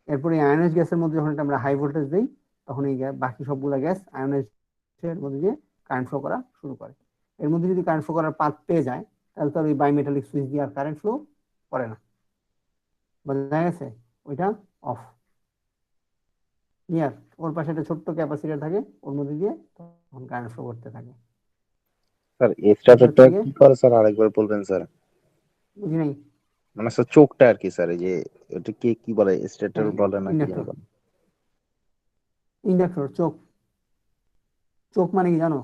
A: এরপরে আয়নাইজ গ্যাসের মধ্যে যখন আমরা হাই ভোল্টেজ দিই, তখন এই বাকি সবগুলো গ্যাস আয়নাইজের মধ্যে দিয়ে কারেন্ট ফ্লো করা শুরু করে। এর মধ্যে যদি কারেন্ট ফ্লো করার পাথ পেয়ে যায়, তাহলে তো আর ওই বাইমেটালিক সুইচ দিয়ে আর কারেন্ট ফ্লো করে না, বোঝা গেছে? ওইটা অফ। ক্লিয়ার? ওর পাশে একটা ছোট্ট ক্যাপাসিটর থাকে, ওর মধ্যে দিয়ে তখন কারেন্ট ফ্লো করতে থাকে।
G: স্যার স্টার্টারটা কি করে স্যার, আরেকবার বলবেন স্যার?
A: বুঝি নাই।
G: মানে স্যার চোখটা আর কি স্যার, এই যে এটা কি বলে, স্টার্টার বলে না কি
A: ইন্ডাক্টর।
G: বলে?
A: ইন্ডাক্টর চোখ। চোখ মানে কি জানো?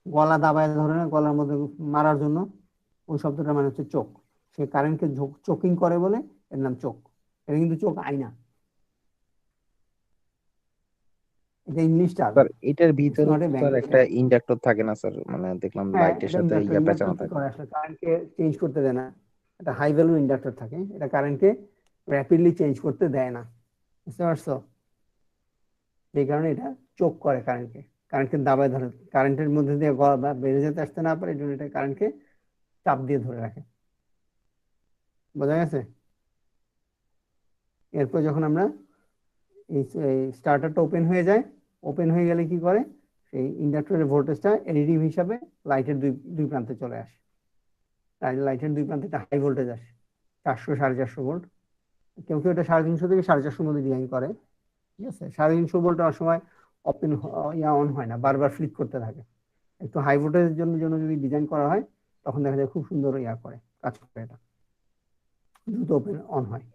A: গলা দাবায় ধরে না, গলার মধ্যে মারার জন্য, ওই শব্দটা মানে হচ্ছে চোখ। সে কারেন্টকে চোকিং করে বলে এর নাম চোখ। এটা কিন্তু চোখ আয়না, এটা ইংলিশটা।
G: স্যার এটার ভিতরে
A: নট এ
G: স্যার একটা ইন্ডাক্টর থাকে না স্যার, মানে দেখলাম লাইটের সাথে ইয়া পেঁচানো থাকে।
A: আসলে কারেন্টকে চেঞ্জ করতে দেয় না, এটা হাই ভ্যালু ইন্ডাক্টর থাকে, এটা কারেন্টকে র্যাপিডলি চেঞ্জ করতে দেয় না, বুঝতে পারছো? এই কারণে এটা চোখ করে কারেন্টকে দাবায় ধরে, কারেন্টের মধ্যে দিয়ে বেড়ে যেতে আসতে না পারে, এই জন্য এটা কারেন্টকে চাপ দিয়ে ধরে রাখে। বোঝা গেছে? এরপর যখন আমরা এই স্টার্টারটা ওপেন হয়ে যায়, ওপেন হয়ে গেলে কি করে, সেই ইন্ডাক্টরের ভোল্টেজটা এডিটিভ হিসাবে লাইটের দুই প্রান্তে চলে আসে। লাইটের দুই প্রান্তে একটা হাই ভোল্টেজ আসে, 400 450 ভোল্ট। কেউ কেউ এটা 350 থেকে 450 মধ্যে ডিজাইন করে, ঠিক আছে? 350 ভোল্ট অনেক সময় ওপেন অন হয় না, বারবার ফ্লিক করতে থাকে। একটু হাই ভোল্টেজের জন্য যদি ডিজাইন করা হয়, তখন দেখা যায় খুব সুন্দর কাজ করে, এটা দ্রুত ওপেন অন হয়।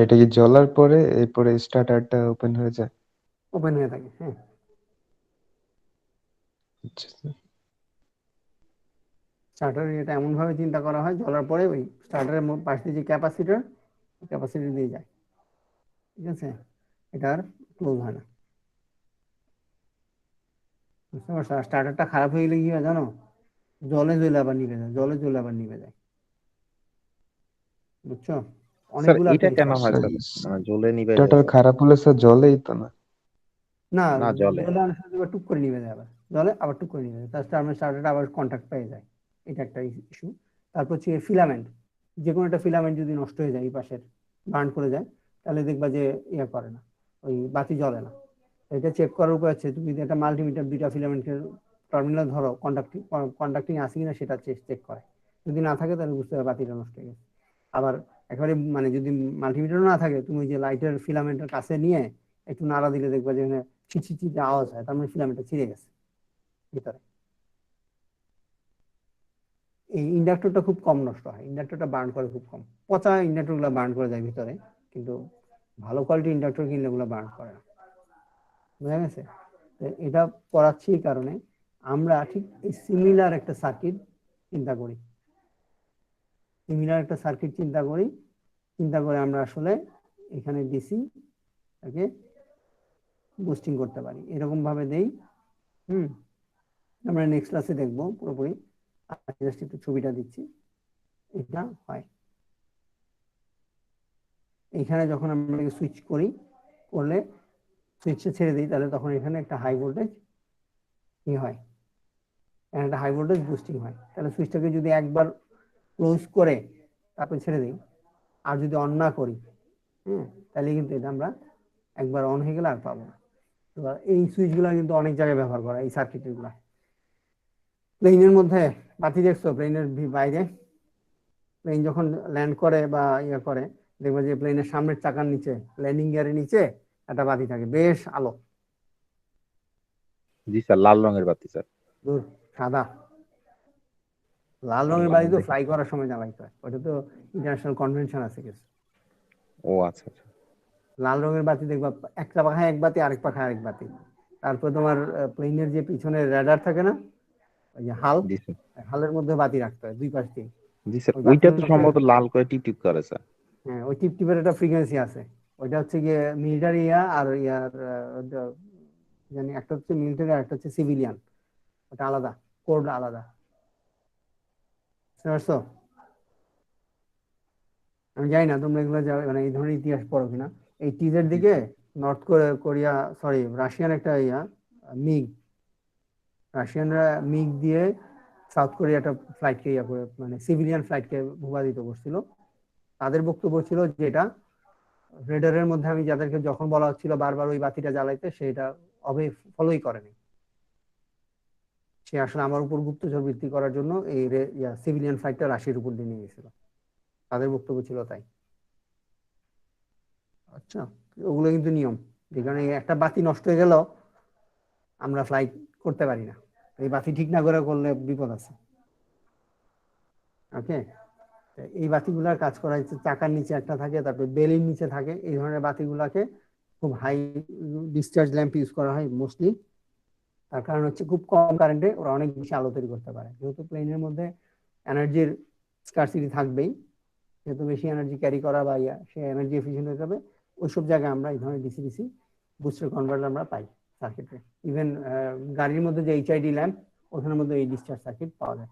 F: এটা কি জ্বলার পরে এরপরে স্টার্টারটা ওপেন হয়ে যায়?
A: ওপেন হয়ে থাকে, হ্যাঁ।
F: আচ্ছা স্যার।
A: স্টার্টার এটা এমন ভাবে চিন্তা করা হয়, জ্বলার পরে ওই স্টার্টারের পাশ দিয়ে যে ক্যাপাসিটর দিয়ে যায়, ঠিক আছে? এটা আর ক্লোজ হয় না, বুঝতে পারছো? আর স্টার্টারটা খারাপ হয়ে গেলে কি হয় জানো? জলে জ্বলে আবার নিভে যায়, জলে জ্বলে আবার নিভে যায়, বুঝছো?
G: স্যার
A: অনেকগুলো
G: এটা
A: ফেজ
G: কেন
A: থাকে।
G: হয় স্যার, মানে জ্বলে নিভে যায়
F: স্টার্টার
G: স্যার?
F: খারাপ হলে স্যার জ্বলেই তো না।
A: না,
G: না জ্বলে।
A: জলে অনেক সময় টুক করে নিভে যায়, আবার জলে আবার টুক করে নিভে যায়, তার স্টার্টারটা আবার কন্ট্যাক্ট পেয়ে যায়, এটা একটা ইস্যু। তারপর হচ্ছে ফিলামেন্ট, যে কোনো একটা ফিলামেন্ট যদি নষ্ট হয়ে যায়, এই পাশের বার্ন করে যায়, তাহলে দেখবা যে করে না, ওই বাতি জ্বলে না। এটা চেক করার উপায় আছে, তুমি একটা মাল্টিমিটার দুইটা ফিলামেন্টের টার্মিনাল ধরো, কন্ডাক্টিং আছে কিনা সেটা চেক করে, যদি না থাকে তাহলে বুঝতে হবে বাতিটা নষ্ট হয়ে গেছে। আবার একেবারে মানে যদি মাল্টিমিটারও না থাকে, তুমি যে লাইটের ফিলামেন্টের কাছে নিয়ে একটু নাড়া দিলে দেখবা যে ছিটছিট আওয়াজ হয়, তার মানে ফিলামেন্টটা ছিঁড়ে গেছে ভিতরে। এই ইন্ডাক্টরটা খুব কম নষ্ট হয়, ইন্ডাক্টরটা বার্ন করে খুব কম। পচা ইন্ডাক্টর গুলো বার্ন করে যায় ভিতরে, কিন্তু ভালো কোয়ালিটির ইন্ডাক্টর কিনলে ওগুলো বার্ন করে না, বুঝা গেছে? এটা করাচ্ছি এই কারণে আমরা ঠিক এই সিমিলার একটা সার্কিট চিন্তা করি, চিন্তা করে আমরা আসলে এখানে ডিসি তাকে বুস্টিং করতে পারি, এরকম ভাবে দেই। আমরা নেক্সট ক্লাসে দেখবো পুরোপুরি, জাস্ট একটু ছবিটা দিচ্ছি। এটা হয় এখানে যখন আমরা সুইচ করলে সুইচটা ছেড়ে দিই, তাহলে তখন এখানে একটা হাই ভোল্টেজ হয়, একটা হাই ভোল্টেজ বুস্টিং হয়। তাহলে সুইচটাকে যদি একবার ক্লোজ করে তারপর ছেড়ে দিই, আর যদি অন না করি, তাহলে কিন্তু এটা আমরা একবার অন হয়ে গেলে আর পাবো না। এই সুইচগুলো কিন্তু অনেক জায়গায় ব্যবহার করা, এই সার্কিটের গুলা। প্লেনের মধ্যে বাতি দেখছো, প্লেনের বাইরে প্লেন যখন ল্যান্ড করে বা করে, দেখবে যে প্লেনের সামনের চাকার নিচে, ল্যান্ডিং গিয়ারের নিচে একটা বাতি থাকে, বেশ আলো।
G: জি স্যার, লাল রঙের বাতি স্যার।
A: দূর, সাদা। লাল রঙের বাতি তো ফ্লাই করার সময় জ্বালাইতে হয়, ওটা তো ইন্টারন্যাশনাল কনভেনশন আছে কিছু।
G: ও আচ্ছা আচ্ছা।
A: লাল রঙের বাতি দেখবা একটা পাখায় এক বাতি, আরেক পাখায় আরেক বাতি। তারপর তোমার প্লেনের যে পিছনে রাডার থাকে না, ওই যে হালের মধ্যে বাতি রাখতে হয় দুই পাশ দিয়ে।
G: জি স্যার, ওইটা তো সম্ভবত লাল করে টিপ টিপ করে স্যার।
A: হ্যাঁ, ওই টিপটিপের একটা ফ্রিকোয়েন্সি আছে, ওইটা হচ্ছে গিয়ে মিলিটারি আর ইয়ার জানি, একটা হচ্ছে মিলিটারি আর একটা হচ্ছে সিভিলিয়ান, ওটা আলাদা। কোড আলাদা, বুঝতে পারছো? আমি জানি না তোমরা এগুলো মানে এই ধরনের ইতিহাস পড়ো কিনা। এই টিজের দিকে নর্থ কোরিয়া, সরি রাশিয়ান একটা মিগ, রাশিয়ানরা মিগ দিয়ে সাউথ কোরিয়াটা ফ্লাইটকে করে মানে সিভিলিয়ান ফ্লাইটকে ভূপাতিত করছিল। তাদের বক্তব্য ছিল যে এটা রেডারের মধ্যে আমি যাদেরকে যখন বলা হচ্ছিল বারবার ওই বাতিটা জ্বালাইতে, সেটা ফলোই করেনি। সে আসলে আমার উপর গুপ্তচর বৃত্তি করার জন্য এই সিভিলিয়ান ফ্লাইটটা রাশিয়ার উপর দিয়ে নিয়ে গেছিল। তাদের বক্তব্য ছিল তাই। আচ্ছা, ওগুলো কিন্তু নিয়ম, যে কারণে একটা বাতি নষ্ট হয়ে গেল আমরা ফ্লাইট করতে পারি না, এই বাতি ঠিক না করে করলে বিপদ আছে। ওকে, এই বাতিগুলার কাজ করা হচ্ছে, চাকার নিচে একটা থাকে, তারপরে বেলির নিচে থাকে। এই ধরনের বাতিগুলাকে খুব হাই ডিসচার্জ ল্যাম্প ইউজ করা হয় মোস্টলি। তার কারণ হচ্ছে খুব কম কারেন্টে ওরা অনেক বেশি আলো তৈরি করতে পারে। যেহেতু প্লেনের মধ্যে এনার্জির স্কারসিটি থাকবেই, যেহেতু বেশি এনার্জি ক্যারি করা বা সে এনার্জি এফিশিয়েন্ট হয়ে যাবে, ওইসব জায়গায় আমরা এই ধরনের ডিসি ডিসি বুস্টার কনভার্টার আমরা পাই সার্কিটে। ইভেন গাড়ির মধ্যে যে এইচআইডি ল্যাম্প, ওখানের মধ্যে এই ডিসচার্জ সার্কিট পাওয়া যায়,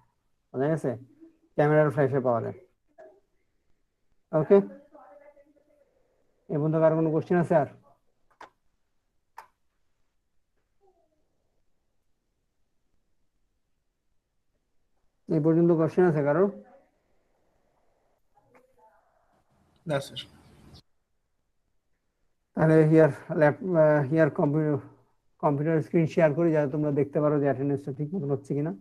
A: বোঝা গেছে? ক্যামেরার ফ্ল্যাশে পাওয়া যায়। ওকে, এ পর্যন্ত কার কোনো কোশ্চেন আছে? আর এই পর্যন্ত কোশ্চেন আছে কারো?
K: না স্যার।
A: তাহলে হিয়ার কম্পিউটার স্ক্রিন শেয়ার করি, যাতে তোমরা দেখতে পারো যে অ্যাটেন্ডেন্সটা ঠিক মতন হচ্ছে কিনা।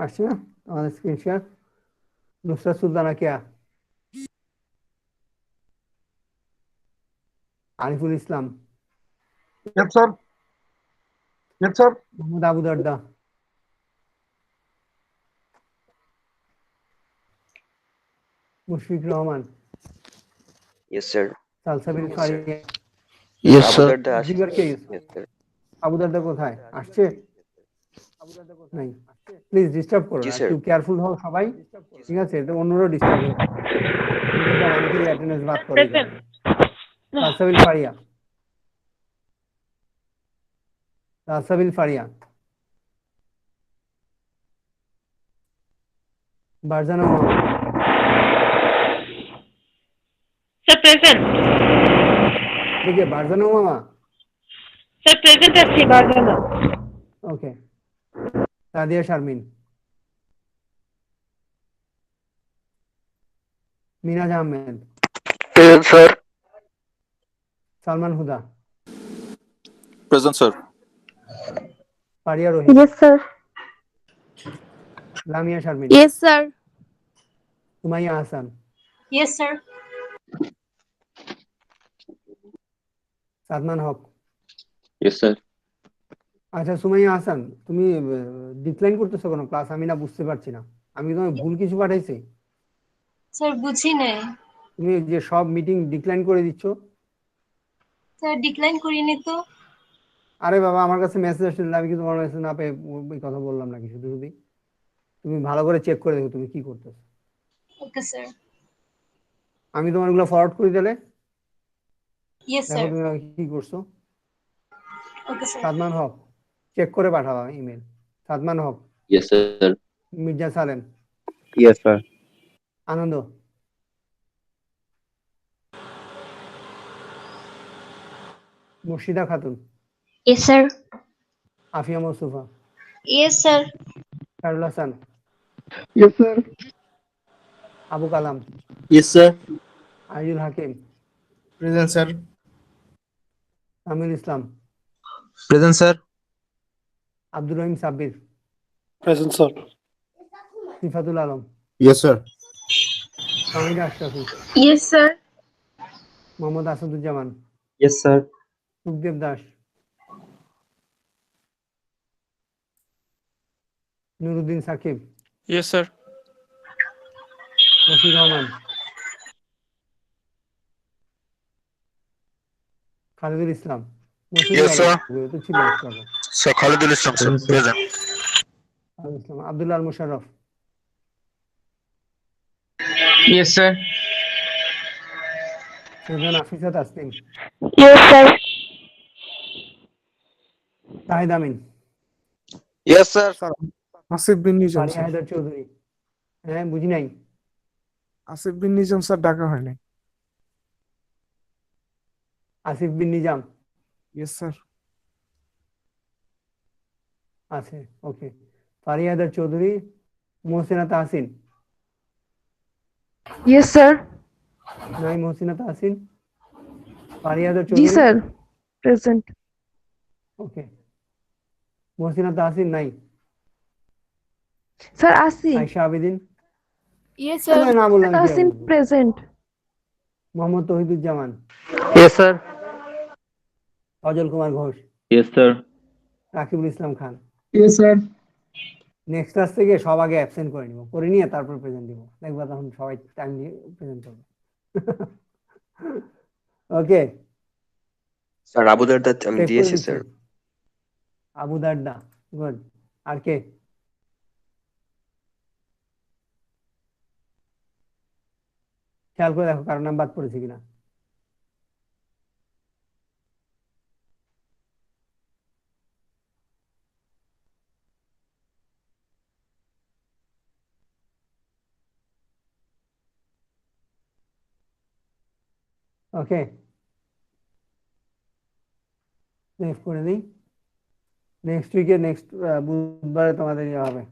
A: আসছে না আমাদের screen share? Nusrat Sultana Keya, Ariful Islam, Mohammad Abu Darda, Mushfiq Rahman,
L: Yes, sir.
A: Salsabil Faria.
K: Yes sir.
A: Jigar কে?
L: Yes, sir.
A: আবু দারদা কোথায়? আসছে? নাই, প্লিজ ডিস্টার্ব করো
L: জি
A: না,
L: স্যার।
A: একটু কেয়ারফুল হও সবাই, ঠিক আছে? এটা অন্যরাও ডিস্টার্ব হবে, অনেকেরই অ্যাটেন্ডেন্স বাদ করে এই কারণে। সালসাবিল ফারিয়া, সালসাবিল ফারিয়া, বারজানা মোহাম্মদ।
M: Sir present.
A: দেখে বারজানা মামা।
M: স্যার প্রেজেন্ট আছি বারজানা।
A: ওকে, Sadia Sharmin, Minaj Ahmed,
K: present sir.
A: Salman Huda,
K: present sir.
A: Faria Rahim,
N: Yes, sir.
A: Lamia Sharmin,
N: Yes, sir.
A: Sumaiya Hasan,
M: Yes, sir.
A: Sadman Haque.
B: Yes sir.
A: আচ্ছা সুমাইয়া হাসান, তুমি ডিক্লাইন করতেছো কোনো ক্লাস? আমি না বুঝতে পারছি না, আমি তোমায় ভুল কিছু পাঠাইছি?
M: স্যার বুঝি নাই।
A: তুমি যে সব মিটিং ডিক্লাইন করে দিচ্ছ।
M: স্যার ডিক্লাইন করিনি তো।
A: আরে বাবা, আমার কাছে মেসেজ আসছিল, আমি কি তোমার মেসেজ না পেয়ে ওই কথা বললাম নাকি? শুধু শুধু তুমি ভালো করে চেক করে দেখো তুমি কি করতেছো।
M: Okay sir.
A: আমি তোমার গুলো ফরওয়ার্ড করে দিলে
M: ইয়েস
A: দেখো
M: স্যার।
A: তুমি কি করছো।
M: Okay sir.
A: Sadman Haque, check করে পাঠাবা email. Sadman Haque,
B: yes sir.
A: Mirza Salem,
G: Yes, sir.
A: Anand, Murshida Khatun,
N: Yes, sir.
A: Afia Mostafa,
N: Yes, sir.
A: Sharul Hasan,
I: Yes, sir.
A: Abu Kalam,
K: yes sir.
A: Aijul Hakim,
K: present sir.
A: Amir Islam,
J: present sir.
A: Abdur Rahim Sabbir,
K: present sir.
A: Sifatul Alam,
D: yes sir.
A: Tahid Ashrafi,
N: Yes, sir.
A: Mohammad Asaduzzaman,
H: Yes, sir.
A: Sukhdev Das, Nuruddin Sakib,
C: Yes, sir.
A: Rashid Rahman, Khalidul ইসলাম, মসজিদ
K: Yes, sir.
A: তো ছিল একটু আগে।
K: Sir Khalidul Islam, sir.
H: Present, sir.
K: Present.
A: Khalidul Islam, Abdullah Al Musharraf,
O: Yes, sir.
A: Sujan Afisa Taslim,
N: Yes, sir.
A: Shahid Amin,
K: Yes, sir.
P: Asif Bin Nizam
A: Faria
P: sir.
A: Haider Chowdhury. হ্যাঁ, বুঝি নাই।
P: Asif Bin Nizam sir ডাকা হয় নাই।
A: Asif Bin Nizam
P: yes sir.
A: আছে, ওকে। Faria Haider Chowdhury, Mohsina Tahsin,
N: Yes, sir.
A: নাই Mohsina Tahsin. Faria Haider
N: Ji,
A: Chowdhury,
N: sir. Present.
A: ওকে। মোহসিনা তাহসিন নাই।
N: Sir, Asim.
A: Ayesha Abedin,
N: Yes,
A: না বললাম কি আর
N: Asim
A: বলবো।
N: present.
A: Mohammad Tauhiduzzaman,
E: Yes, sir.
A: Ajal Kumar Ghosh,
E: Yes, sir.
A: Rakibul Islam Khan.
I: Yes, sir.
A: Next class থেকে সব আগে অ্যাবসেন্ট করে নিব, করে নিয়ে তারপর প্রেজেন্ট দিব, দেখবা তখন সবাই টাইম দিয়ে প্রেজেন্ট করবে। ওকে,
L: Sir, Abu Darda,
A: চেক করে
L: দিয়েছি
A: দিচ্ছি।
L: স্যার।
A: আবু দারদা, গুড। আর কে? খেয়াল করে দেখো কারো নাম বাদ পড়েছে কিনা। ওকে, সেভ করে দিই। নেক্সট উইকে, নেক্সট বুধবারে তোমাদের ইয়ে হবে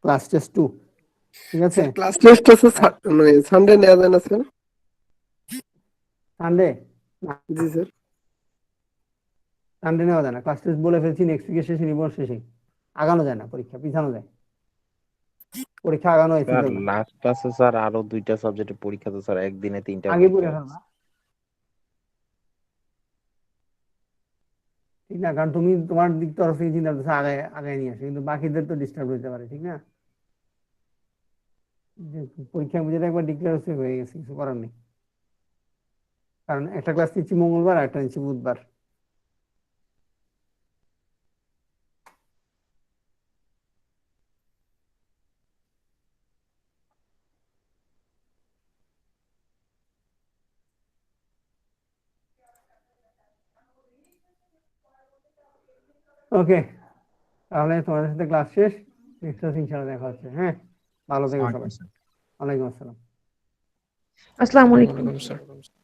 A: ক্লাস টেস্ট 2, ঠিক আছে?
K: ক্লাস টেস্ট আছে মানে সানডে নেওয়া যায় না স্যার?
A: সানডে?
K: জি স্যার।
A: সানডে নেওয়া যায় না, ক্লাস টেস্ট বলে ফেলছি নেক্সট উইকের শেষে নিব, শেষেই আগানো যায় না, পরীক্ষা পিছানো যায়, পরীক্ষা আগানো হয়েছে
G: স্যার লাস্ট ক্লাসে স্যার আরো 2টা সাবজেক্টে পরীক্ষা তো স্যার একদিনে 3টা
A: আগে
G: পরীক্ষা।
A: পড়ে ফেলবা, ঠিক না? কারণ তুমি তোমার দিক তরফ থেকে চিন্তা করতেছো আগে আগে নিয়ে আসো, কিন্তু বাকিদের তো ডিস্টার্ব হতে পারে, ঠিক না? যে পরীক্ষা যেটা একবার ডিক্লেয়ার হয়ে গেছে, কিছু করার নেই। কারণ একটা ক্লাস নিচ্ছি মঙ্গলবার, আর একটা নিচ্ছি বুধবার। ওকে, তাহলে তোমাদের সাথে ক্লাস শেষ, নেক্সট ক্লাস ইনশাআল্লাহ দেখা হচ্ছে। হ্যাঁ, ভালো থেকো সবাই। ওয়ালাইকুম আসসালাম।
N: Assalamu alaikum.
C: ওয়ালাইকুম আসসালাম।